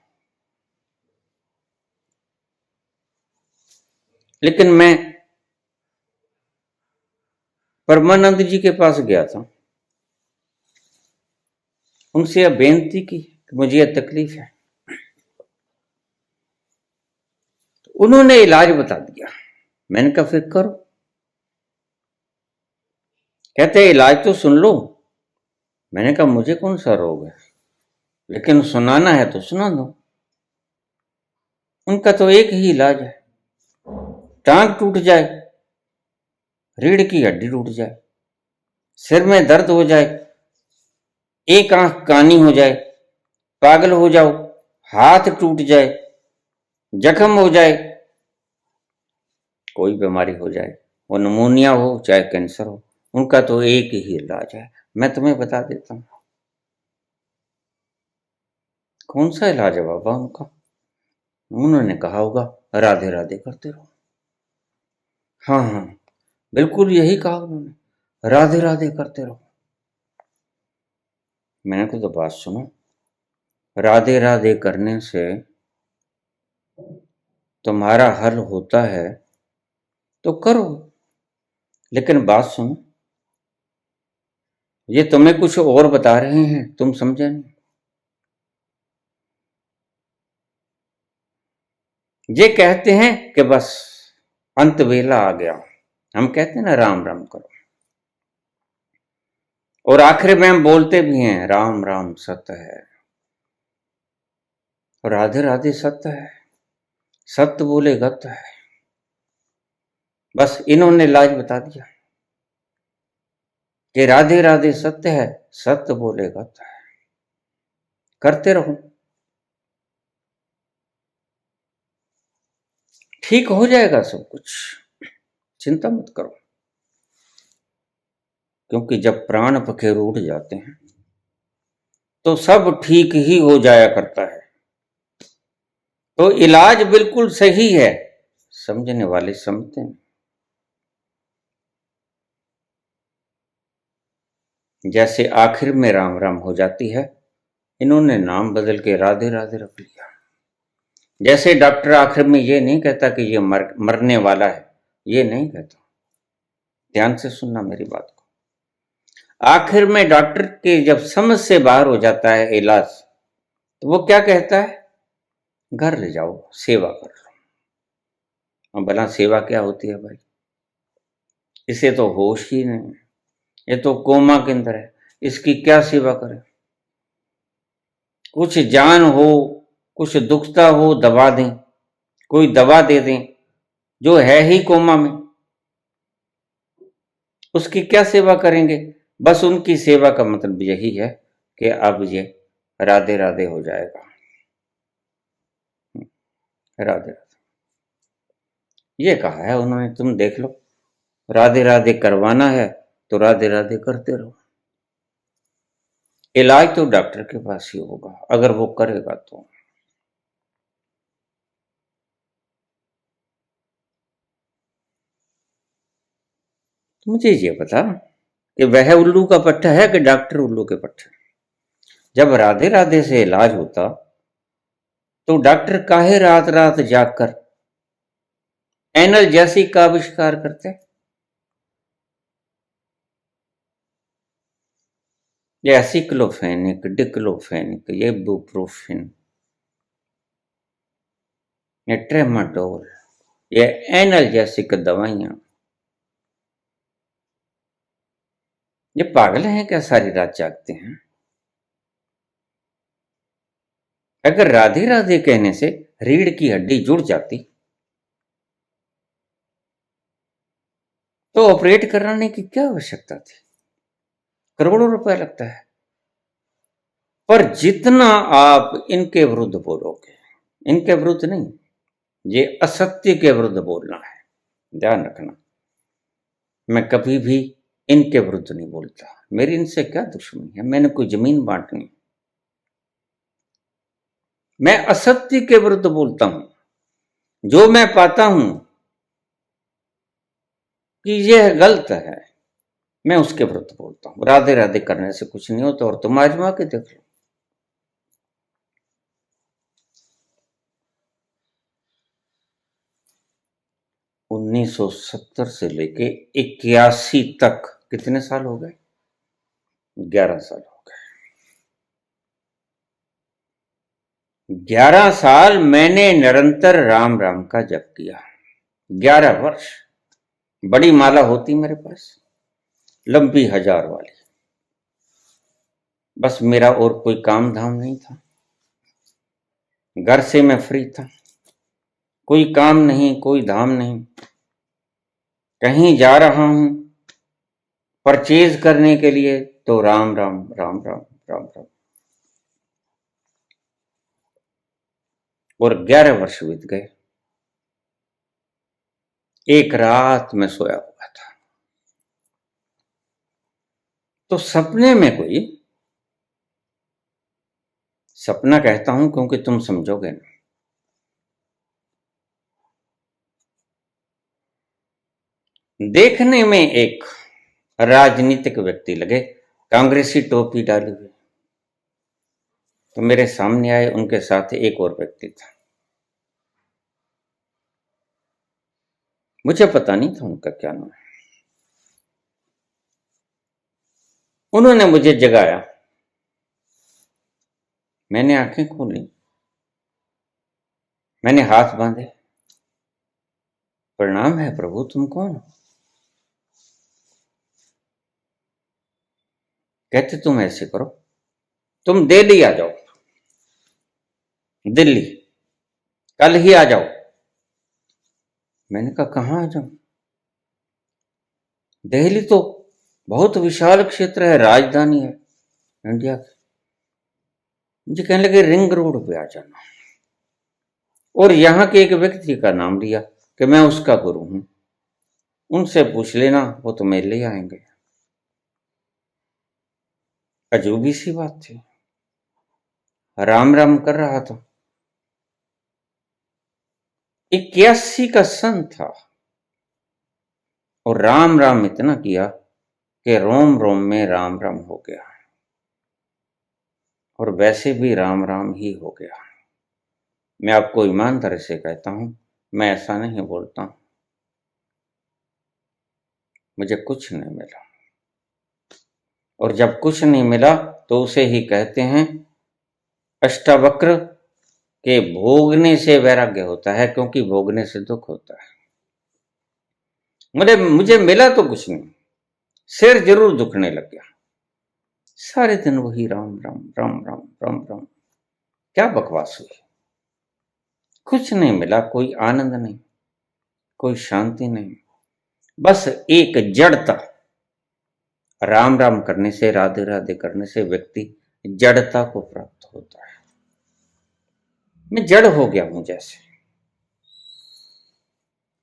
लेकिन मैं परमानंद जी के पास गया था, उनसे यह बेनती की कि मुझे यह तकलीफ है, तो उन्होंने इलाज बता दिया। मैंने कहा फिर करो। कहते इलाज तो सुन लो। मैंने कहा मुझे कौन सा रोग है, लेकिन सुनाना है तो सुना दो। उनका तो एक ही इलाज है, टांग टूट जाए, रीढ़ की हड्डी टूट जाए, सिर में दर्द हो जाए, एक आंख कानी हो जाए, पागल हो जाओ, हाथ टूट जाए, जख्म हो जाए, कोई बीमारी हो जाए, वो निमोनिया हो चाहे कैंसर हो, उनका तो एक ही इलाज है। मैं तुम्हें बता देता हूं कौन सा इलाज है बाबा उनका। उन्होंने कहा होगा राधे राधे करते रहो। हाँ हाँ बिल्कुल यही कहा उन्होंने, राधे राधे करते रहो। मैंने कहा तो बात सुनो, राधे राधे करने से तुम्हारा हल होता है तो करो, लेकिन बात सुनो, ये तुम्हें कुछ और बता रहे हैं, तुम समझे नहीं। ये कहते हैं कि बस अंत वेला आ गया, हम कहते हैं ना राम राम करो, और आखिर में हम बोलते भी हैं राम राम सत्य है, और राधे राधे सत्य है, सत्य बोले गत है। बस इन्होंने इलाज बता दिया कि राधे राधे सत्य है, सत्य बोले गत है, करते रहो, ठीक हो जाएगा सब कुछ, चिंता मत करो। क्योंकि जब प्राण पखेरु उड़ जाते हैं तो सब ठीक ही हो जाया करता है। तो इलाज बिल्कुल सही है, समझने वाले समझते हैं। जैसे आखिर में राम राम हो जाती है, इन्होंने नाम बदल के राधे राधे रख लिया। जैसे डॉक्टर आखिर में ये नहीं कहता कि ये मरने वाला है, ये नहीं कहता, ध्यान से सुनना मेरी बात को। आखिर में डॉक्टर के जब समझ से बाहर हो जाता है इलाज, तो वो क्या कहता है, घर ले जाओ सेवा कर लो। अब भला सेवा क्या होती है भाई, इसे तो होश ही नहीं, ये तो कोमा के अंदर है, इसकी क्या सेवा करें। कुछ जान हो, कुछ दुखता हो दवा दें, कोई दवा दे दें, जो है ही कोमा में उसकी क्या सेवा करेंगे। बस उनकी सेवा का मतलब यही है कि अब ये राधे राधे हो जाएगा, राधे राधे ये कहा है उन्होंने, तुम देख लो, राधे राधे करवाना है तो राधे राधे करते रहो। इलाज तो डॉक्टर के पास ही होगा अगर वो करेगा तो। मुझे ये पता कि वह उल्लू का पट्टा है कि डॉक्टर उल्लू के पट्टे। जब राधे राधे से इलाज होता तो डॉक्टर काहे रात रात जागकर एनाल्जेसिक का आविष्कार करते। ये एसिक्लोफेनिक, डिक्लोफेनिक, ये इबुप्रोफेन, ये ट्रेमाडोल, ये एनाल्जेसिक दवाइयां, ये पागल हैं क्या सारी रात जागते हैं। अगर राधे राधे कहने से रीढ़ की हड्डी जुड़ जाती तो ऑपरेट कराने की क्या आवश्यकता थी, करोड़ों रुपए लगता है। पर जितना आप इनके विरुद्ध बोलोगे, इनके विरुद्ध नहीं, ये असत्य के विरुद्ध बोलना है, ध्यान रखना। मैं कभी भी इनके विरुद्ध नहीं बोलता, मेरी इनसे क्या दुश्मनी है, मैंने कोई जमीन बांटनी, मैं असत्य के विरुद्ध बोलता हूं। जो मैं पाता हूं कि यह गलत है, मैं उसके विरुद्ध बोलता हूं। राधे राधे करने से कुछ नहीं होता, और तुम आजमा के देख लो। उन्नीस सौ 70 से लेके 81 तक कितने साल हो गए? 11 साल हो गए। 11 साल मैंने निरंतर राम राम का जप किया। 11 वर्ष। बड़ी माला होती मेरे पास, लंबी 1000 वाली। बस मेरा और कोई काम धाम नहीं था। घर से मैं फ्री था, कोई काम नहीं, कोई धाम नहीं। कहीं जा रहा हूं परचेज करने के लिए तो राम राम राम राम राम राम। और 11 वर्ष बीत गए। एक रात में सोया हुआ था, तो सपने में कोई, सपना कहता हूं क्योंकि तुम समझोगे ना, देखने में एक राजनीतिक व्यक्ति लगे, कांग्रेसी टोपी डाली हुई। तो मेरे सामने आए, उनके साथ एक और व्यक्ति था। मुझे पता नहीं था उनका क्या नाम है। उन्होंने मुझे जगाया, मैंने आंखें खोली, मैंने हाथ बांधे। प्रणाम है प्रभु, तुम कौन हो? कहते तुम ऐसे करो, तुम दिल्ली आ जाओ, दिल्ली कल ही आ जाओ। मैंने कहा कहां आ जाऊं? दिल्ली तो बहुत विशाल क्षेत्र है, राजधानी है इंडिया की। मुझे कहने लगे रिंग रोड पे आ जाना, और यहां के एक व्यक्ति का नाम लिया कि मैं उसका गुरु हूं, उनसे पूछ लेना, वो तुम्हें ले आएंगे। अजूबी सी बात थी। राम राम कर रहा था। 81 का सन था, और राम राम इतना किया कि रोम रोम में राम राम हो गया, और वैसे भी राम राम ही हो गया। मैं आपको ईमानदारी से कहता हूं, मैं ऐसा नहीं बोलता हूं। मुझे कुछ नहीं मिला, और जब कुछ नहीं मिला तो उसे ही कहते हैं अष्टावक्र के भोगने से वैराग्य होता है, क्योंकि भोगने से दुख होता है। मुझे मिला तो कुछ नहीं, सिर जरूर दुखने लग गया। सारे दिन वही राम राम राम राम राम राम। क्या बकवास हुई। कुछ नहीं मिला, कोई आनंद नहीं, कोई शांति नहीं, बस एक जड़ता। राम राम करने से, राधे राधे करने से व्यक्ति जड़ता को प्राप्त होता है। मैं जड़ हो गया हूं जैसे।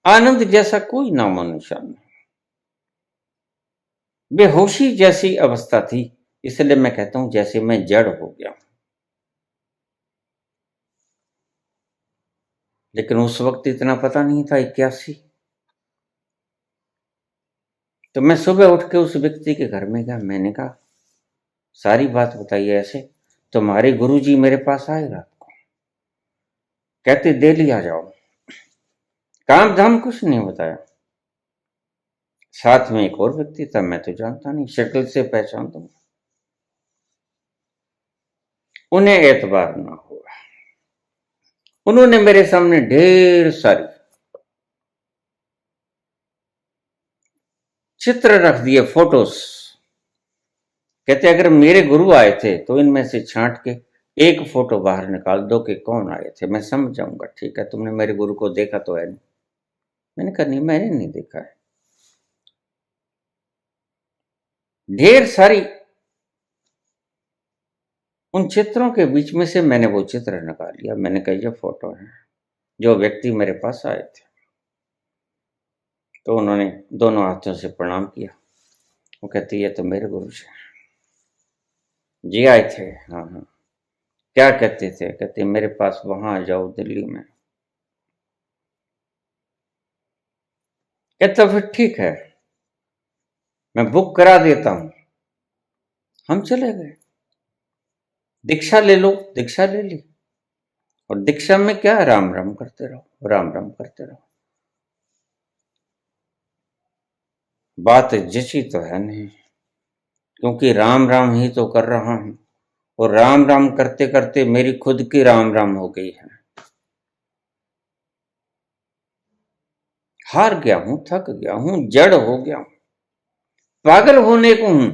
आनंद जैसा कोई नामो निशान नहीं। बेहोशी जैसी अवस्था थी, इसलिए मैं कहता हूं जैसे मैं जड़ हो गया। लेकिन उस वक्त इतना पता नहीं था। 81। तो मैं सुबह उठ के उस व्यक्ति के घर में गया। मैंने कहा सारी बात बताइए। ऐसे तुम्हारे गुरुजी मेरे पास आए रात को, कहते दिल्ली आ जाओ। काम धाम कुछ नहीं बताया। साथ में एक और व्यक्ति था, मैं तो जानता नहीं, शक्ल से पहचान दूंगा। उन्हें एतबार ना हुआ। उन्होंने मेरे सामने ढेर सारी चित्र रख दिए, फोटोज। कहते अगर मेरे गुरु आए थे तो इनमें से छांट के एक फोटो बाहर निकाल दो कि कौन आए थे, मैं समझ जाऊंगा। ठीक है, तुमने मेरे गुरु को देखा तो है नहीं? मैंने कहा नहीं, मैंने नहीं देखा है। ढेर सारी उन चित्रों के बीच में से मैंने वो चित्र निकाल लिया। मैंने कहा ये फोटो है, जो व्यक्ति मेरे पास आए थे। तो उन्होंने दोनों हाथों से प्रणाम किया। वो कहती ये तो मेरे गुरु जी आए थे। हाँ हाँ। क्या कहते थे? कहते मेरे पास वहां आ जाओ दिल्ली में। कहता फिर ठीक है, मैं बुक करा देता हूं। हम चले गए, दीक्षा ले लो। दीक्षा ले ली, और दीक्षा में क्या, राम राम करते रहो, राम राम करते रहो। बात जची तो है नहीं, क्योंकि राम राम ही तो कर रहा हूं, और राम राम करते करते मेरी खुद की राम राम हो गई है। हार गया हूं, थक गया हूं, जड़ हो गया हूं, पागल होने को हूं,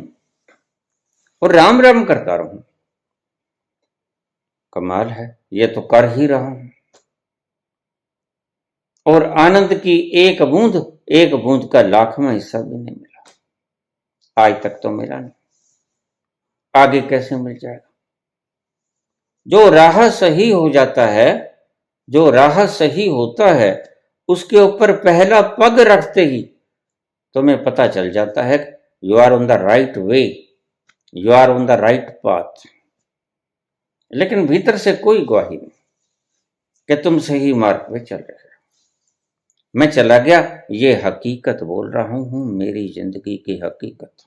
और राम राम करता रहूं। कमाल है, ये तो कर ही रहा हूं। और आनंद की एक बूंद का लाखवां हिस्सा भी नहीं मिला। आज तक तो मिला नहीं, आगे कैसे मिल जाएगा? जो राह सही हो जाता है, जो राह सही होता है, उसके ऊपर पहला पग रखते ही तुम्हें पता चल जाता है you are on the right way, you are on the right path. लेकिन भीतर से कोई गवाही नहीं कि तुम सही मार्ग पे चल रहे हो। मैं चला गया, ये हकीकत बोल रहा हूं, मेरी जिंदगी की हकीकत।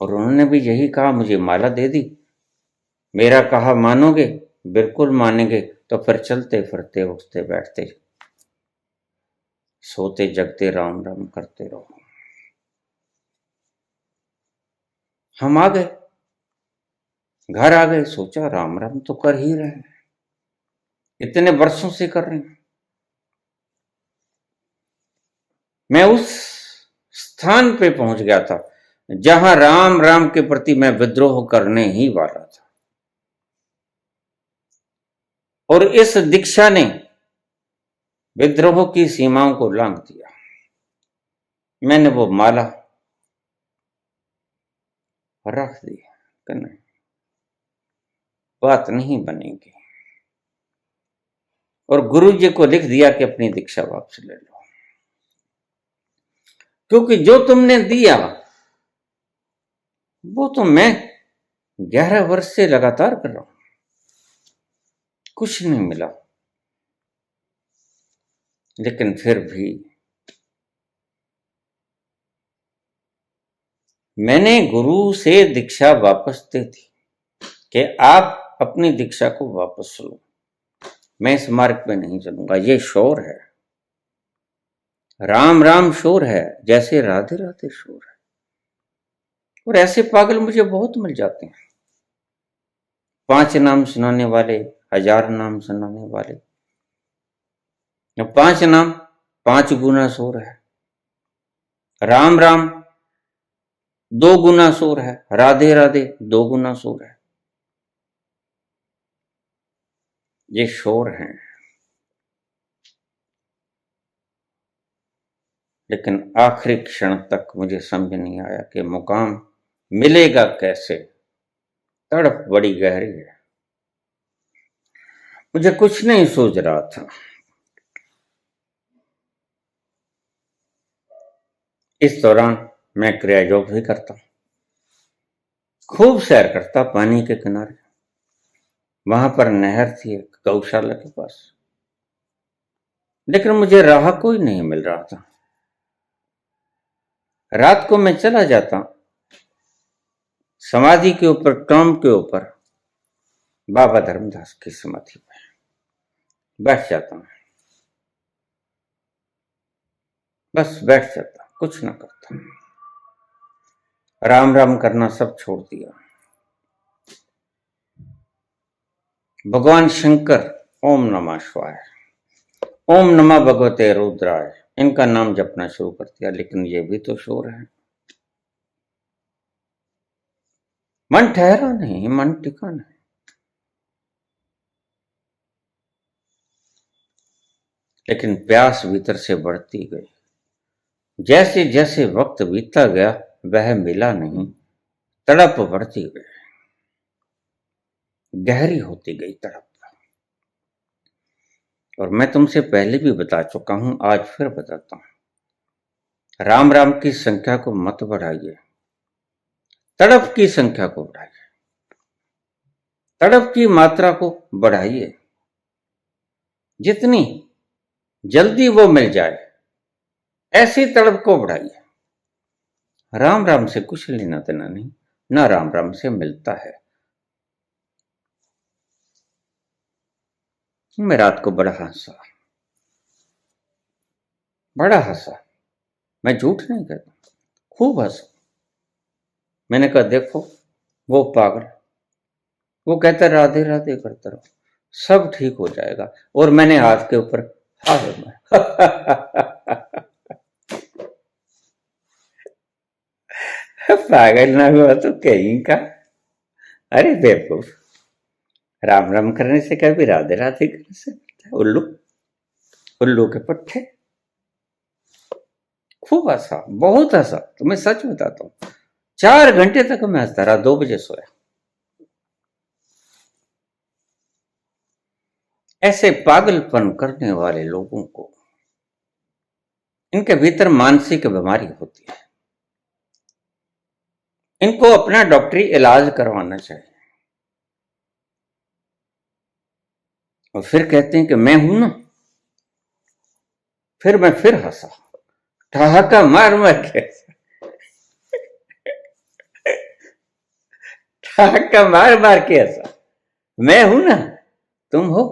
और उन्होंने भी यही कहा, मुझे माला दे दी। मेरा कहा मानोगे? बिल्कुल मानेंगे, तो फिर चलते फिरते उठते बैठते सोते जगते राम राम करते रहो। हम आ गए, घर आ गए, सोचा राम राम तो कर ही रहे हैं, इतने वर्षों से कर रहे हैं। मैं उस स्थान पे पहुंच गया था जहां राम राम के प्रति मैं विद्रोह करने ही वाला था, और इस दीक्षा ने विद्रोह की सीमाओं को लांघ दिया। मैंने वो माला रख दी कि नहीं, बात नहीं बनेगी, और गुरु जी को लिख दिया कि अपनी दीक्षा वापस ले लो, क्योंकि जो तुमने दिया वो तो मैं 11 वर्ष से लगातार कर रहा हूं, कुछ नहीं मिला। लेकिन फिर भी मैंने गुरु से दीक्षा वापस दे दी कि आप अपनी दीक्षा को वापस लो, मैं इस मार्ग पे नहीं चलूंगा। ये शोर है, राम राम शोर है, जैसे राधे राधे शोर है। और ऐसे पागल मुझे बहुत मिल जाते हैं, 5 नाम सुनाने वाले, 1000 नाम सुनाने वाले। 5 नाम 5 गुना शोर है, राम राम 2 गुना शोर है, राधे राधे 2 गुना शोर है। ये शोर हैं, लेकिन आखिरी क्षण तक मुझे समझ नहीं आया कि मुकाम मिलेगा कैसे। तड़प बड़ी गहरी है, मुझे कुछ नहीं सूझ रहा था। इस दौरान मैं क्रिया योग भी करता, खूब सैर करता पानी के किनारे। वहां पर नहर थी एक, गौशाला के पास, लेकिन मुझे राह कोई नहीं मिल रहा था। रात को मैं चला जाता समाधि के ऊपर, टॉम के ऊपर, बाबा धर्मदास की समाधि पे बैठ जाता हूं, बस बैठ जाता, कुछ ना करता, राम राम करना सब छोड़ दिया। भगवान शंकर, ओम नमः शिवाय, ओम नमः भगवते रुद्राय, इनका नाम जपना शुरू कर दिया। लेकिन ये भी तो शोर है, मन ठहरा नहीं, मन टिका नहीं। लेकिन प्यास भीतर से बढ़ती गई, जैसे जैसे वक्त बीतता गया वह मिला नहीं, तड़प बढ़ती गई, गहरी होती गई तड़प। और मैं तुमसे पहले भी बता चुका हूं, आज फिर बताता हूं, राम राम की संख्या को मत बढ़ाइए, तड़प की संख्या को बढ़ाइए। तड़प की मात्रा को बढ़ाइए, जितनी जल्दी वो मिल जाए ऐसी तड़प को बढ़ाइए। राम राम से कुछ लेना देना नहीं, ना राम राम से मिलता है। मैं रात को बड़ा हंसा, बड़ा हंसा, मैं झूठ नहीं कहता, खूब हंसा। मैंने कहा देखो वो पागल, वो कहता राधे राधे करता रहो, सब ठीक हो जाएगा। और मैंने हाथ के ऊपर हाथ पागल ना हुआ तो कहीं का। अरे बेवकूफ, राम राम करने से कभी राधे राधे करने से, उल्लू, उल्लू के पट्टे। खूब हंसा, बहुत हंसा, तुम्हें सच बताता हूं। 4 घंटे तक मैं हंसता रहा, 2 बजे सोया। ऐसे पागलपन करने वाले लोगों को, इनके भीतर मानसिक बीमारी होती है, इनको अपना डॉक्टरी इलाज करवाना चाहिए। और फिर कहते हैं कि मैं हूं ना, फिर मैं फिर हंसा, ठहाका मार मार के, ठहाका मार मार के हंसा। मैं हूं ना, तुम हो।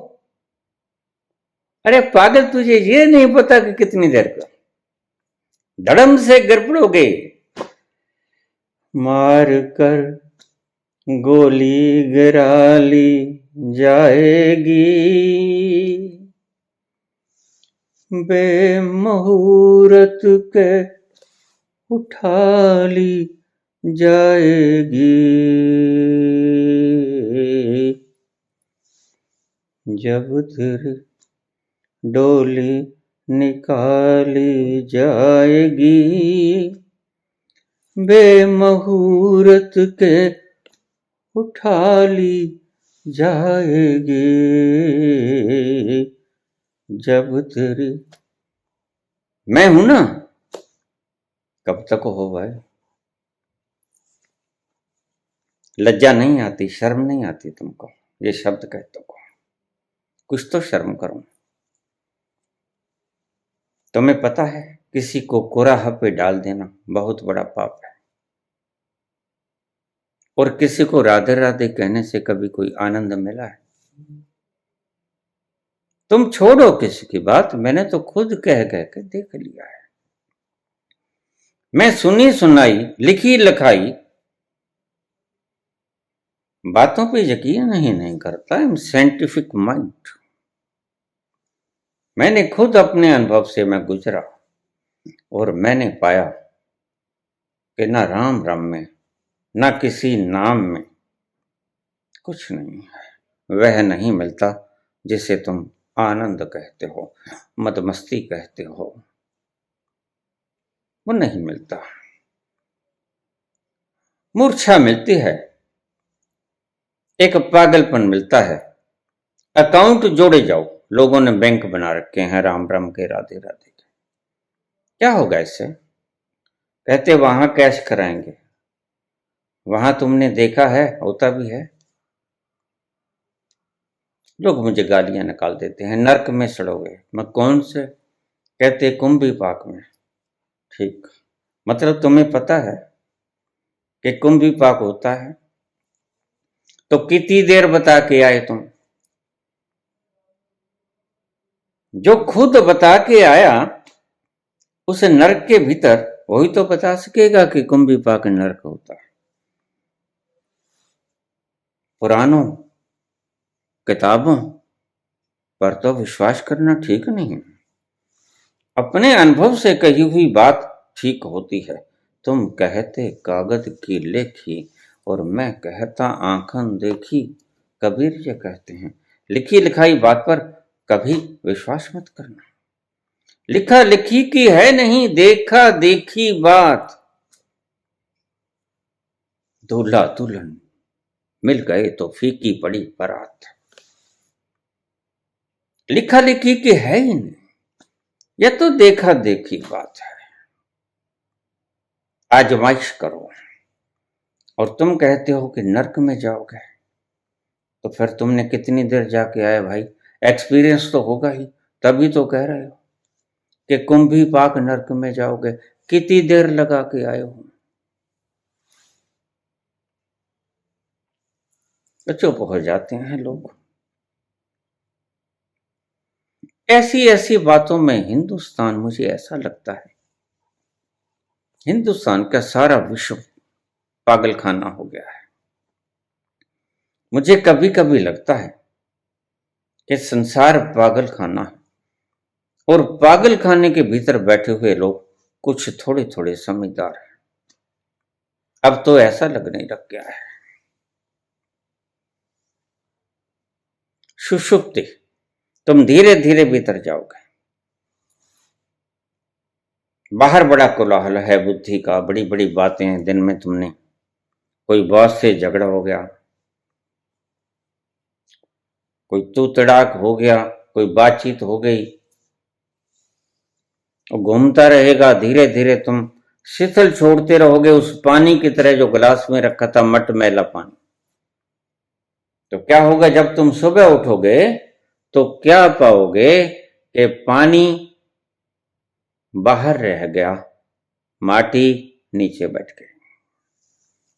अरे पागल, तुझे ये नहीं पता कि कितनी देर का धड़म से गड़बड़ोगे, मार कर गोली गिरा ली जाएगी, बेमुहूर्त के उठा ली जाएगी, जब तेरी डोली निकाली जाएगी, बेमुहूर्त के उठा ली जाएगी, जब तेरी। मैं हूं ना, कब तक हो भाई? लज्जा नहीं आती, शर्म नहीं आती तुमको ये शब्द कहते हो? कुछ तो शर्म करो। तुम्हें पता है किसी को कुराह पे डाल देना बहुत बड़ा पाप है, और किसी को राधे राधे कहने से कभी कोई आनंद मिला है? तुम छोड़ो किसी की बात, मैंने तो खुद कह कह के देख लिया है। मैं सुनी सुनाई, लिखी लिखाई बातों पे यकीन ही नहीं करता। I am scientific mind. मैंने खुद अपने अनुभव से मैं गुजरा, और मैंने पाया कि ना राम राम में, ना किसी नाम में कुछ नहीं है। वह नहीं मिलता जिसे तुम आनंद कहते हो, मदमस्ती कहते हो, वो नहीं मिलता। मूर्छा मिलती है, एक पागलपन मिलता है। अकाउंट जोड़े जाओ, लोगों ने बैंक बना रखे हैं राम राम के, राधे राधे के। क्या होगा इससे? कहते वहां कैश कराएंगे, वहां तुमने देखा है, होता भी है। लोग मुझे गालियां निकाल देते हैं, नर्क में सड़ोगे। मैं कौन से? कहते कुंभी पाक में। ठीक, मतलब तुम्हें पता है कि कुंभी पाक होता है? तो कितनी देर बता के आए तुम? जो खुद बता के आया उस नरक के भीतर, वही तो बता सकेगा कि कुंभी पाक नरक होता है। पुरानों किताबों पर तो विश्वास करना ठीक नहीं है। अपने अनुभव से कही हुई बात ठीक होती है। तुम कहते कागज की लेखी, और मैं कहता आंखन देखी। कबीर जी कहते हैं लिखी लिखाई बात पर कभी विश्वास मत करना। लिखा लिखी की है नहीं, देखा देखी बात। दूल्हा दुल्हन मिल गए तो फीकी पड़ी बारात। लिखा लिखी की है ही नहीं, यह तो देखा देखी बात है। आजमाइश करो, और तुम कहते हो कि नर्क में जाओगे। तो फिर तुमने कितनी देर जाके आए भाई? एक्सपीरियंस तो होगा ही, तभी तो कह रहे हो कि कुंभी पाक नरक में जाओगे। कितनी देर लगा के आए हो? तो चुप हो जाते हैं लोग। ऐसी ऐसी बातों में हिंदुस्तान, मुझे ऐसा लगता है हिंदुस्तान का सारा विश्व पागल खाना हो गया है। मुझे कभी कभी लगता है कि संसार पागल खाना है और पागल खाने के भीतर बैठे हुए लोग कुछ थोड़े थोड़े समझदार हैं। अब तो ऐसा लगने लग गया है। सुषुप्ति, तुम धीरे धीरे भीतर जाओगे। बाहर बड़ा कोलाहल है बुद्धि का, बड़ी बड़ी बातें हैं। दिन में तुमने कोई बॉस से झगड़ा हो गया, कोई तू तड़ाक हो गया, कोई बातचीत हो गई, और घूमता रहेगा। धीरे धीरे तुम शिथिल छोड़ते रहोगे उस पानी की तरह जो गिलास में रखा था, मटमैला पानी। तो क्या होगा जब तुम सुबह उठोगे तो क्या पाओगे कि पानी बाहर रह गया, माटी नीचे बैठ गई,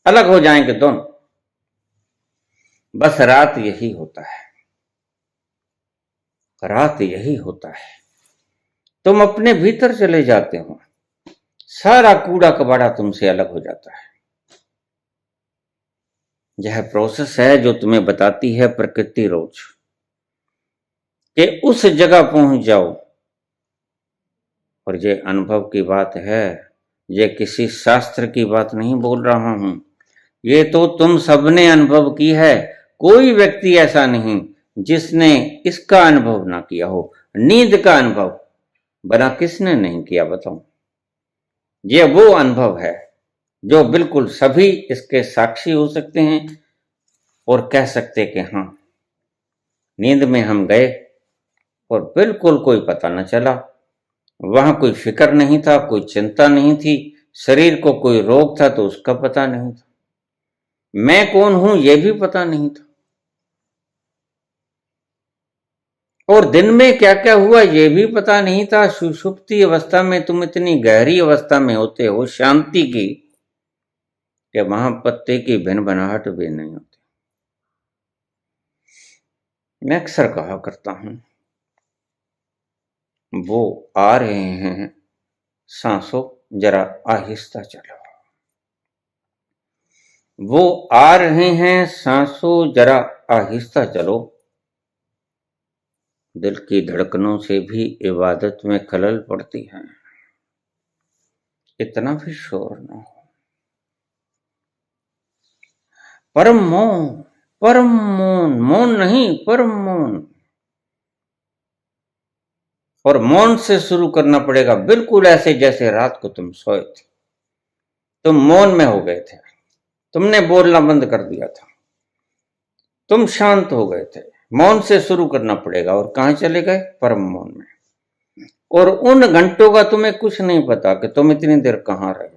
अलग हो जाएंगे दोनों। बस रात यही होता है, रात यही होता है। तुम अपने भीतर चले जाते हो, सारा कूड़ा कबाड़ा तुमसे अलग हो जाता है। यह प्रोसेस है जो तुम्हें बताती है प्रकृति रोज, कि उस जगह पहुंच जाओ। और ये अनुभव की बात है, ये किसी शास्त्र की बात नहीं बोल रहा हूं, ये तो तुम सबने अनुभव की है। कोई व्यक्ति ऐसा नहीं जिसने इसका अनुभव ना किया हो। नींद का अनुभव बना किसने नहीं किया बताओ? ये वो अनुभव है जो बिल्कुल सभी इसके साक्षी हो सकते हैं और कह सकते कि हाँ, नींद में हम गए और बिल्कुल कोई पता न चला। वहां कोई फिक्र नहीं था, कोई चिंता नहीं थी, शरीर को कोई रोग था तो उसका पता नहीं था, मैं कौन हूं यह भी पता नहीं था, और दिन में क्या क्या हुआ यह भी पता नहीं था। सुषुप्ति अवस्था में तुम इतनी गहरी अवस्था में होते हो शांति की, कि वहां पत्ते की भिनभिनाहट भी नहीं होती। मैं अक्सर कहा करता हूं, वो आ रहे हैं, सांसों जरा आहिस्ता चलो। वो आ रहे हैं, सांसों जरा आहिस्ता चलो। दिल की धड़कनों से भी इबादत में खलल पड़ती है, इतना भी शोर ना हो। परम मौन, परम मौन, मौन नहीं परम मौन। और मौन से शुरू करना पड़ेगा, बिल्कुल ऐसे जैसे रात को तुम सोए थे, तुम मौन में हो गए थे, तुमने बोलना बंद कर दिया था, तुम शांत हो गए थे। मौन से शुरू करना पड़ेगा। और कहां चले गए? परम मौन में। और उन घंटों का तुम्हें कुछ नहीं पता कि तुम इतनी देर कहां रहे।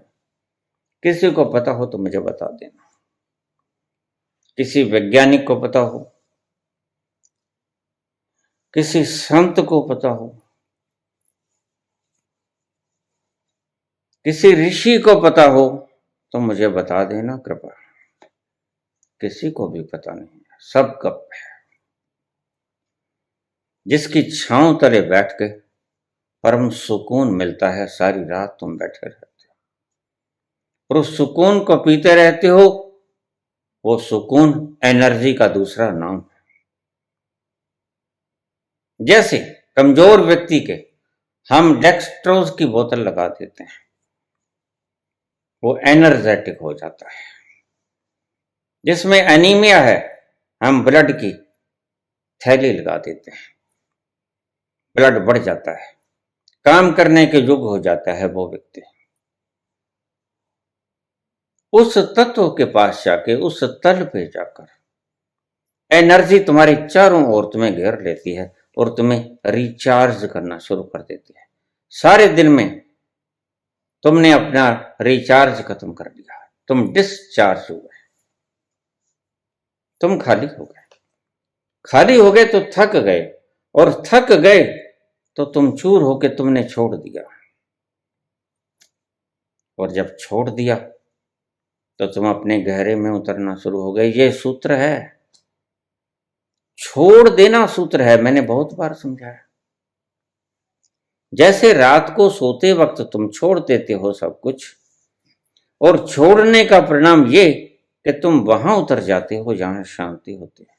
किसी को पता हो तो मुझे बता देना, किसी वैज्ञानिक को पता हो, किसी संत को पता हो, किसी ऋषि को पता हो तो मुझे बता देना कृपा। किसी को भी पता नहीं है, सब गप है। जिसकी छांव तले बैठ के परम सुकून मिलता है, सारी रात तुम बैठे रहते हो और उस सुकून को पीते रहते हो। वो सुकून एनर्जी का दूसरा नाम है। जैसे कमजोर व्यक्ति के हम डेक्स्ट्रोज की बोतल लगा देते हैं, वो एनर्जेटिक हो जाता है। जिसमें एनीमिया है, हम ब्लड की थैली लगा देते हैं, ब्लड बढ़ जाता है, काम करने के योग्य हो जाता है वो व्यक्ति। उस तत्व के पास जाके, उस तल पे जाकर एनर्जी तुम्हारी चारों ओर तुम्हें घेर लेती है और तुम्हें रिचार्ज करना शुरू कर देती है। सारे दिन में तुमने अपना रिचार्ज खत्म कर लिया, तुम डिस्चार्ज हो गए, तुम खाली हो गए। खाली हो गए तो थक गए, और थक गए तो तुम चूर होके तुमने छोड़ दिया, और जब छोड़ दिया तो तुम अपने गहरे में उतरना शुरू हो गए। ये सूत्र है, छोड़ देना सूत्र है, मैंने बहुत बार समझाया। जैसे रात को सोते वक्त तुम छोड़ देते हो सब कुछ, और छोड़ने का परिणाम ये कि तुम वहां उतर जाते हो जहां शांति होती है।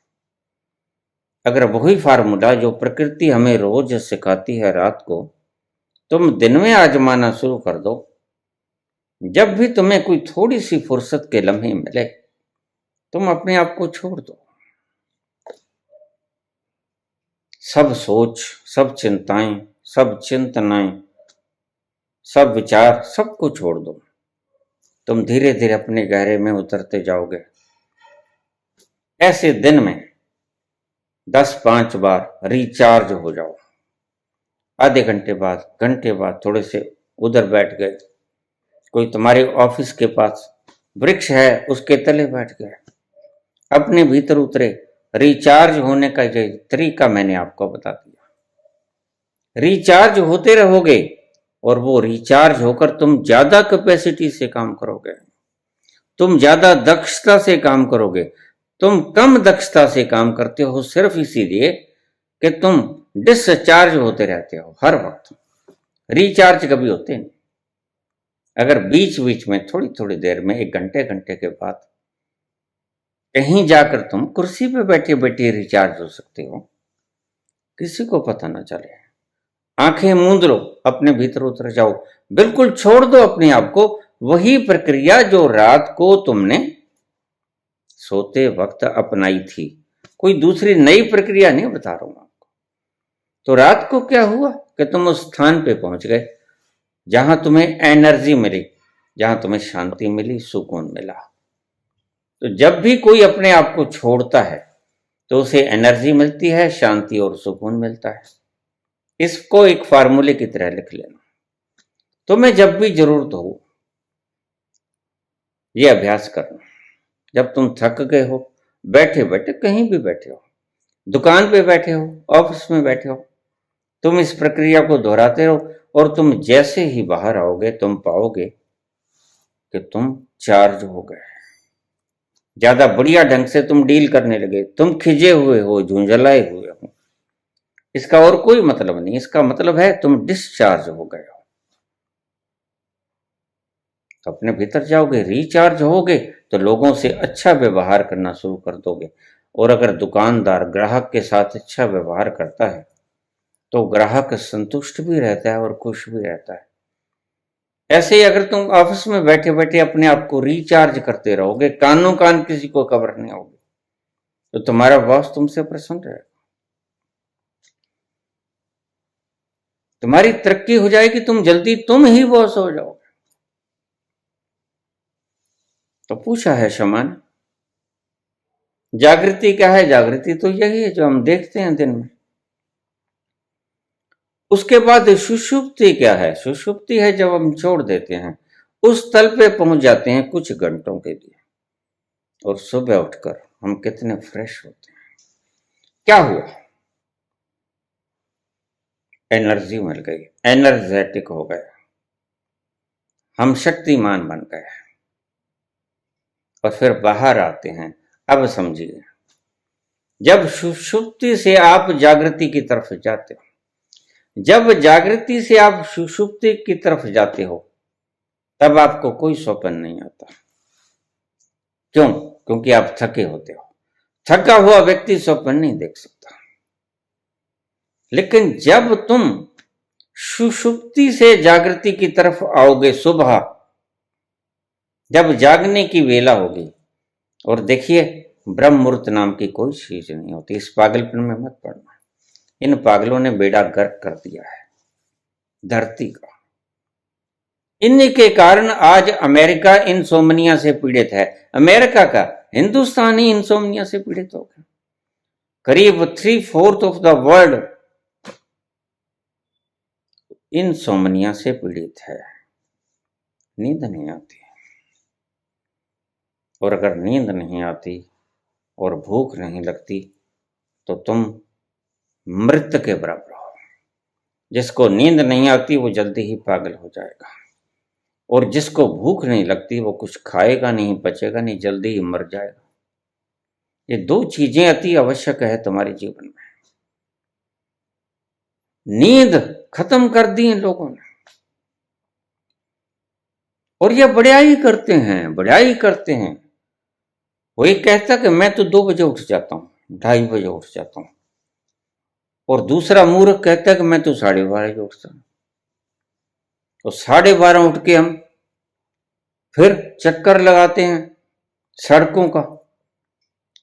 अगर वही फार्मूला जो प्रकृति हमें रोज सिखाती है रात को, तुम दिन में आजमाना शुरू कर दो, जब भी तुम्हें कोई थोड़ी सी फुर्सत के लम्हे मिले, तुम अपने आप को छोड़ दो। सब सोच, सब चिंताएं, सब चिंतनाएं, सब विचार, सबको छोड़ दो। तुम धीरे धीरे अपने गहरे में उतरते जाओगे। ऐसे दिन में 10-5 बार रिचार्ज हो जाओ। आधे घंटे बाद, घंटे बाद थोड़े से उधर बैठ गए, कोई तुम्हारे ऑफिस के पास वृक्ष है उसके तले बैठ गए, अपने भीतर उतरे। रिचार्ज होने का ये तरीका मैंने आपको बता दिया। रिचार्ज होते रहोगे और वो रिचार्ज होकर तुम ज्यादा कैपेसिटी से काम करोगे, तुम ज्यादा दक्षता से काम करोगे। तुम कम दक्षता से काम करते हो सिर्फ इसीलिए कि तुम डिस्चार्ज होते रहते हो हर वक्त, रिचार्ज कभी होते नहीं। अगर बीच बीच में थोड़ी थोड़ी देर में, 1 घंटे घंटे के बाद कहीं जाकर तुम कुर्सी पे बैठे बैठे रिचार्ज हो सकते हो, किसी को पता ना चले। आंखें मूंद लो, अपने भीतर उतर जाओ, बिल्कुल छोड़ दो अपने आप को। वही प्रक्रिया जो रात को तुमने सोते वक्त अपनाई थी, कोई दूसरी नई प्रक्रिया नहीं बता रहा हूं आपको। तो रात को क्या हुआ कि तुम उस स्थान पे पहुंच गए जहां तुम्हें एनर्जी मिली, जहां तुम्हें शांति मिली, सुकून मिला। तो जब भी कोई अपने आप को छोड़ता है तो उसे एनर्जी मिलती है, शांति और सुकून मिलता है। इसको एक फार्मूले की तरह लिख लेना। तुम्हें जब भी जरूरत हो यह अभ्यास करना। जब तुम थक गए हो, बैठे बैठे, कहीं भी बैठे हो, दुकान पे बैठे हो, ऑफिस में बैठे हो, तुम इस प्रक्रिया को दोहराते रहो, और तुम जैसे ही बाहर आओगे तुम पाओगे कि तुम चार्ज हो गए, ज्यादा बढ़िया ढंग से तुम डील करने लगे। तुम खिजे हुए हो, झुंझलाए हुए हो, इसका और कोई मतलब नहीं। इसका मतलब है तुम डिस्चार्ज हो गए हो। तो अपने भीतर जाओगे, रिचार्ज होगे, तो लोगों से अच्छा व्यवहार करना शुरू कर दोगे। और अगर दुकानदार ग्राहक के साथ अच्छा व्यवहार करता है तो ग्राहक संतुष्ट भी रहता है और खुश भी रहता है। ऐसे ही अगर तुम ऑफिस में बैठे बैठे अपने आप को रिचार्ज करते रहोगे, कानों कान किसी को खबर नहीं होगी, तो तुम्हारा बॉस तुमसे प्रसन्न रहेगा, तुम्हारी तरक्की हो जाएगी, तुम जल्दी तुम ही बॉस हो जाओगे। तो पूछा है शमा ने, जागृति क्या है? जागृति तो यही है जो हम देखते हैं दिन में। उसके बाद सुषुप्ति क्या है? सुषुप्ति है जब हम छोड़ देते हैं, उस तल पे पहुंच जाते हैं कुछ घंटों के लिए, और सुबह उठकर हम कितने फ्रेश होते हैं। क्या हुआ? एनर्जी मिल गई, एनर्जेटिक हो गए, हम शक्तिमान बन गए। और फिर बाहर आते हैं। अब समझिए, जब सुषुप्ति से आप जागृति की तरफ जाते हो, जब जागृति से आप सुषुप्ति की तरफ जाते हो, तब आपको कोई स्वप्न नहीं आता। क्यों? क्योंकि आप थके होते हो। थका हुआ व्यक्ति स्वप्न नहीं देख सकता। लेकिन जब तुम सुषुप्ति से जागृति की तरफ आओगे सुबह, जब जागने की वेला होगी, और देखिए ब्रह्म मुहूर्त नाम की कोई चीज नहीं होती, इस पागलपन में मत पड़ना। इन पागलों ने बेड़ा गर्क कर दिया है धरती का। इन्हीं के कारण आज अमेरिका इंसोमनिया से पीड़ित है। अमेरिका का, हिंदुस्तान ही इंसोमनिया से पीड़ित हो गया। करीब 3/4 ऑफ द वर्ल्ड इंसोमनिया से पीड़ित है। नींद नहीं आती, और अगर नींद नहीं आती और भूख नहीं लगती तो तुम मृत के बराबर हो। जिसको नींद नहीं आती वो जल्दी ही पागल हो जाएगा, और जिसको भूख नहीं लगती वो कुछ खाएगा नहीं, बचेगा नहीं, जल्दी ही मर जाएगा। ये दो चीजें अति आवश्यक है तुम्हारे जीवन में। नींद खत्म कर दी इन लोगों ने, और ये बड़ाई करते हैं, बड़ाई करते हैं। वो एक कहता कि मैं तो 2 बजे उठ जाता हूँ, 2:30 बजे उठ जाता हूँ, और दूसरा मूर्ख कहता है कि मैं तो 12:30 बजे उठता हूँ। तो 12:30 उठ के हम फिर चक्कर लगाते हैं सड़कों का,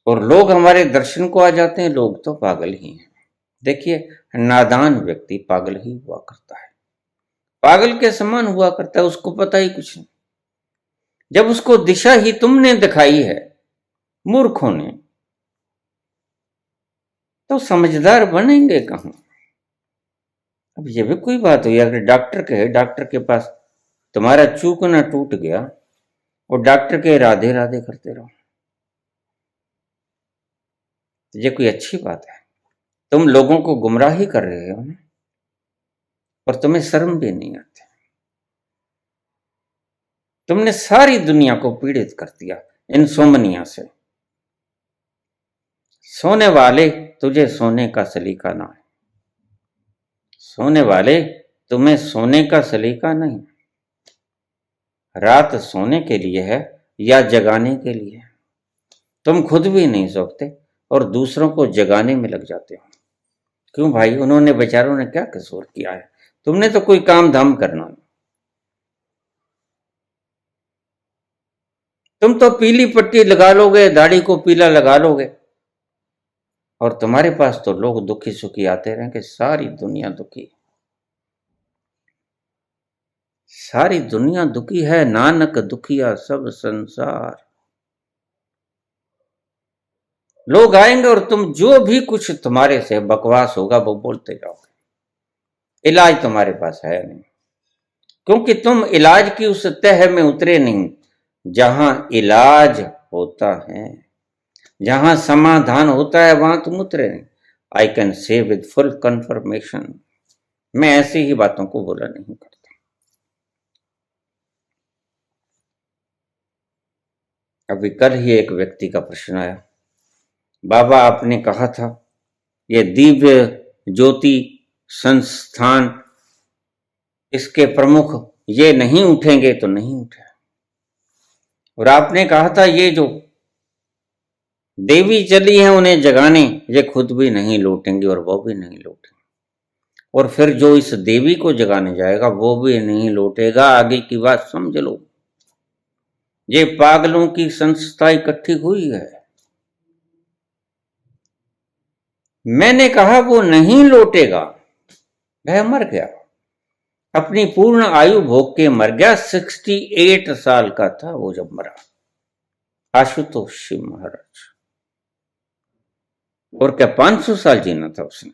और लोग हमारे दर्शन को आ जाते हैं। लोग तो पागल ही हैं। देखिए, नादान व्यक्ति पागल ही हुआ करता है, पागल के समान हुआ करता है, उसको पता ही कुछ नहीं। जब उसको दिशा ही तुमने दिखाई है मूर्खों ने, तो समझदार बनेंगे कहां। अब ये भी कोई बात हुई, अगर डॉक्टर के पास तुम्हारा चूकना टूट गया और डॉक्टर के राधे राधे करते रहो, तो ये कोई अच्छी बात है? तुम लोगों को गुमराही कर रहे हो ना, और तुम्हें शर्म भी नहीं आती। तुमने सारी दुनिया को पीड़ित कर दिया इंसोमनिया से। सोने वाले, तुझे सोने का सलीका ना है। सोने वाले, तुम्हें सोने का सलीका नहीं। रात सोने के लिए है या जगाने के लिए? तुम खुद भी नहीं सोते और दूसरों को जगाने में लग जाते हो। क्यों भाई, उन्होंने बेचारों ने क्या कसूर किया है? तुमने तो कोई काम धाम करना नहीं। तुम तो पीली पट्टी लगा लोगे, दाढ़ी को पीला लगा लोगे, और तुम्हारे पास तो लोग दुखी सुखी आते रहेंगे। सारी दुनिया दुखी, सारी दुनिया दुखी है। नानक दुखिया सब संसार। लोग आएंगे और तुम जो भी कुछ तुम्हारे से बकवास होगा वो बोलते जाओगे। इलाज तुम्हारे पास है नहीं, क्योंकि तुम इलाज की उस तह में उतरे नहीं जहां इलाज होता है, जहां समाधान होता है, वहां तुम उतरे नहीं। I can say with full confirmation, मैं ऐसी ही बातों को बोला नहीं करता। अभी कल ही एक व्यक्ति का प्रश्न आया, बाबा आपने कहा था ये दिव्य ज्योति संस्थान, इसके प्रमुख ये नहीं उठेंगे तो नहीं उठे, और आपने कहा था ये जो देवी चली है उन्हें जगाने, ये खुद भी नहीं लौटेंगे और वो भी नहीं लौटेंगे, और फिर जो इस देवी को जगाने जाएगा वो भी नहीं लौटेगा। आगे की बात समझ लो। ये पागलों की संस्था इकट्ठी हुई है। मैंने कहा वो नहीं लौटेगा। वह मर गया, अपनी पूर्ण आयु भोग के मर गया। 68 साल का था वो जब मरा, आशुतोष शिव महाराज। और क्या 500 साल जीना था उसने?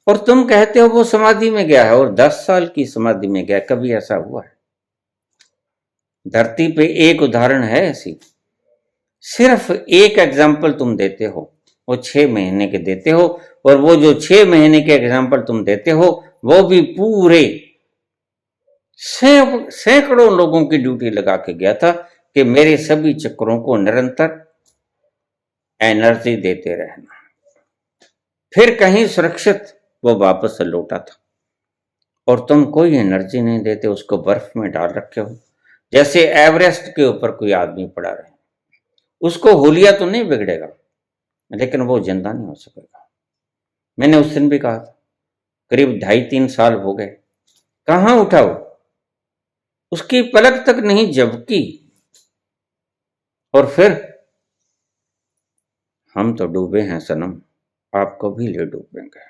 और तुम कहते हो वो समाधि में गया है, और 10 साल की समाधि में गया। कभी ऐसा हुआ है? धरती पे एक उदाहरण है ऐसी, सिर्फ एक एग्जाम्पल तुम देते हो, वो 6 महीने के देते हो, और वो जो 6 महीने के एग्जाम्पल तुम देते हो वो भी पूरे सैकड़ों लोगों की ड्यूटी लगा के गया था कि मेरे सभी चक्रों को निरंतर एनर्जी देते रहना। फिर कहीं सुरक्षित वो वापस लौटा था, और तुम कोई एनर्जी नहीं देते, उसको बर्फ में डाल रखे हो, जैसे एवरेस्ट के ऊपर कोई आदमी पड़ा रहे। उसको होलिया तो नहीं बिगड़ेगा, लेकिन वो जिंदा नहीं हो सकेगा। मैंने उस दिन भी कहा था, करीब 2.5-3 साल हो गए, कहां उठा वो? उसकी पलक तक नहीं झपकी, और फिर हम तो डूबे हैं सनम, आपको भी ले डूबेंगे।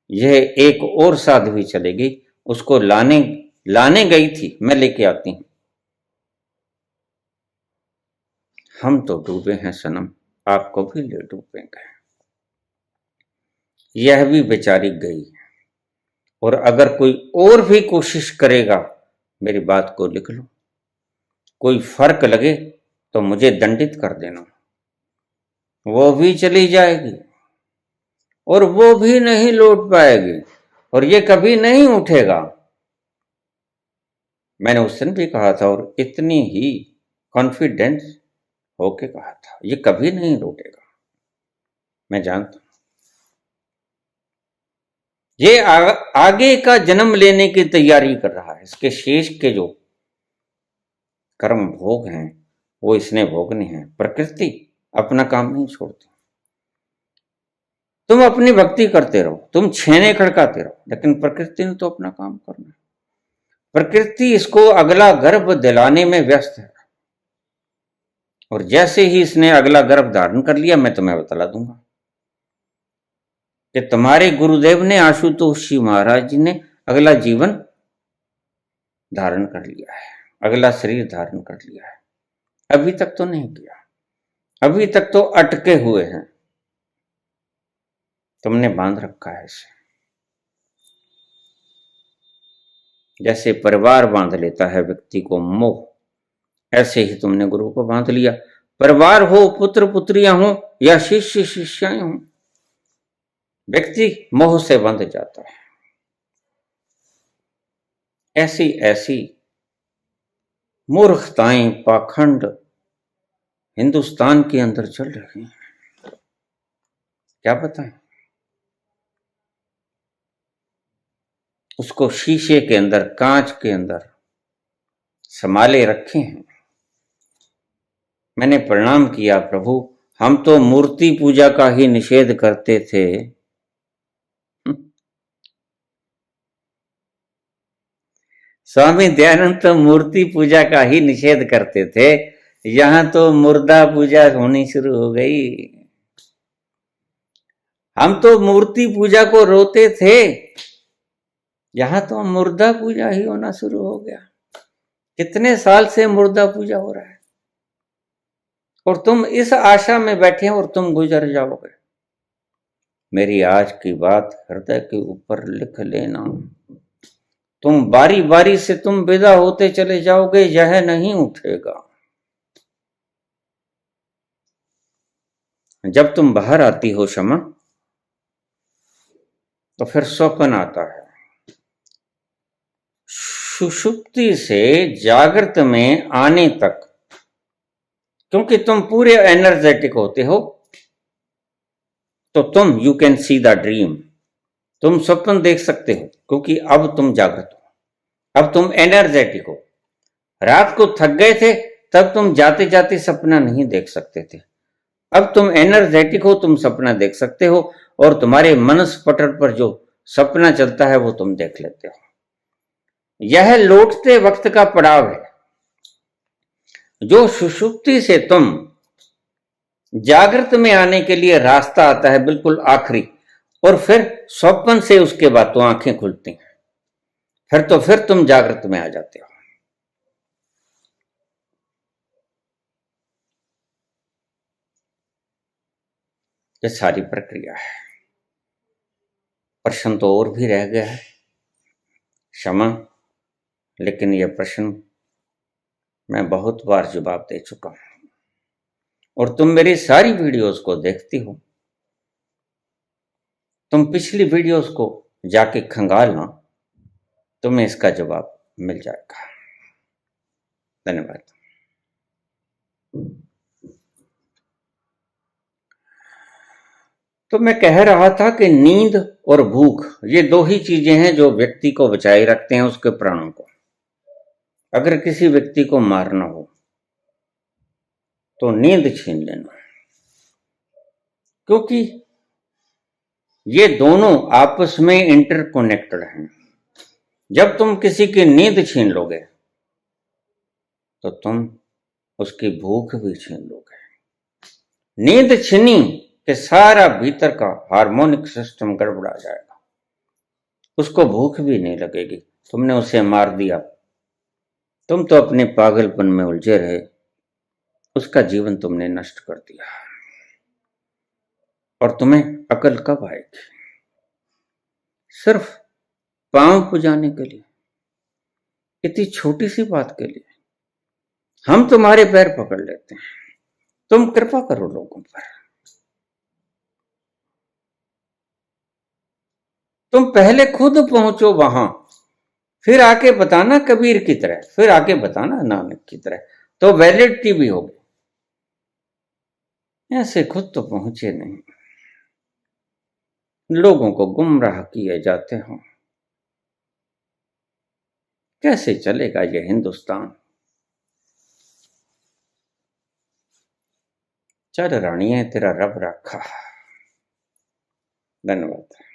यह एक और साध्वी चलेगी, उसको लाने गई थी, मैं लेके आती हूं। हम तो डूबे हैं सनम, आपको भी ले डूबेंगे। यह भी बेचारी गई, और अगर कोई और भी कोशिश करेगा, मेरी बात को लिख लो, कोई फर्क लगे तो मुझे दंडित कर देना। वो भी चली जाएगी और वो भी नहीं लौट पाएगी और ये कभी नहीं उठेगा। मैंने उस दिन भी कहा था और इतनी ही कॉन्फिडेंस होके कहा था, ये कभी नहीं लौटेगा। मैं जानता हूं ये आगे का जन्म लेने की तैयारी कर रहा है। इसके शेष के जो कर्म भोग हैं वो इसने भोगने हैं। प्रकृति अपना काम नहीं छोड़ती। तुम अपनी भक्ति करते रहो, तुम छेने खड़काते रहो, लेकिन प्रकृति ने तो अपना काम करना है। प्रकृति इसको अगला गर्भ दिलाने में व्यस्त है और जैसे ही इसने अगला गर्भ धारण कर लिया, मैं तुम्हें बतला दूंगा कि तुम्हारे गुरुदेव ने, आशुतोष जी महाराज जी ने अगला जीवन धारण कर लिया है, अगला शरीर धारण कर लिया है। अभी तक तो नहीं किया, अभी तक तो अटके हुए हैं। तुमने बांध रखा है इसे, जैसे परिवार बांध लेता है व्यक्ति को मोह, ऐसे ही तुमने गुरु को बांध लिया। परिवार हो, पुत्र पुत्रियां हो या शिष्य शिष्याएं हो, व्यक्ति मोह से बंध जाता है। ऐसी ऐसी मूर्खताएं, पाखंड हिंदुस्तान के अंदर चल रही हैं, क्या बताएं। उसको शीशे के अंदर, कांच के अंदर संभाले रखे हैं। मैंने प्रणाम किया, प्रभु हम तो मूर्ति पूजा का ही निषेध करते थे। स्वामी दयानंद तो मूर्ति पूजा का ही निषेध करते थे, यहां तो मुर्दा पूजा होनी शुरू हो गई। हम तो मूर्ति पूजा को रोते थे, यहां तो मुर्दा पूजा ही होना शुरू हो गया। कितने साल से मुर्दा पूजा हो रहा है और तुम इस आशा में बैठे हो और तुम गुजर जाओगे। मेरी आज की बात हृदय के ऊपर लिख लेना। तुम बारी बारी से तुम विदा होते चले जाओगे, यह नहीं उठेगा। जब तुम बाहर आती हो क्षमा, तो फिर स्वप्न आता है। सुषुप्ति से जागृत में आने तक, क्योंकि तुम पूरे एनर्जेटिक होते हो, तो तुम you can see the dream, तुम स्वप्न देख सकते हो, क्योंकि अब तुम जागृत हो, अब तुम एनर्जेटिक हो। रात को थक गए थे, तब तुम जाते जाते सपना नहीं देख सकते थे। अब तुम एनर्जेटिक हो, तुम सपना देख सकते हो और तुम्हारे मनस पटल पर जो सपना चलता है वो तुम देख लेते हो। यह लौटते वक्त का पड़ाव है। जो सुषुप्ति से तुम जागृत में आने के लिए रास्ता आता है बिल्कुल आखिरी, और फिर स्वप्न से उसके बाद तो आंखें खुलती हैं, फिर तुम जागृत में आ जाते हो। ये सारी प्रक्रिया है। प्रश्न तो और भी रह गया है, क्षमा, लेकिन यह प्रश्न मैं बहुत बार जवाब दे चुका हूं और तुम मेरी सारी वीडियोस को देखती हो। तुम पिछली वीडियोस को जाके खंगालना, तुम्हें इसका जवाब मिल जाएगा। धन्यवाद। तो मैं कह रहा था कि नींद और भूख, ये दो ही चीजें हैं जो व्यक्ति को बचाए रखते हैं, उसके प्राणों को। अगर किसी व्यक्ति को मारना हो तो नींद छीन लेना, क्योंकि ये दोनों आपस में इंटरकनेक्टेड हैं। जब तुम किसी की नींद छीन लोगे तो तुम उसकी भूख भी छीन लोगे। नींद छीनी कि सारा भीतर का हार्मोनिक सिस्टम गड़बड़ा जाएगा, उसको भूख भी नहीं लगेगी। तुमने उसे मार दिया, तुम तो अपने पागलपन में उलझे रहे, उसका जीवन तुमने नष्ट कर दिया। और तुम्हें अकल कब आएगी? सिर्फ पांव पुजाने के लिए, इतनी छोटी सी बात के लिए हम तुम्हारे पैर पकड़ लेते हैं। तुम कृपा करो लोगों पर, तुम पहले खुद पहुंचो वहां, फिर आके बताना कबीर की तरह, फिर आके बताना नानक की तरह, तो वैलिडिटी भी होगी। ऐसे खुद तो पहुंचे नहीं, लोगों को गुमराह किए जाते हो। कैसे चलेगा ये हिंदुस्तान। चल रानिए, तेरा रब रखा। धन्यवाद।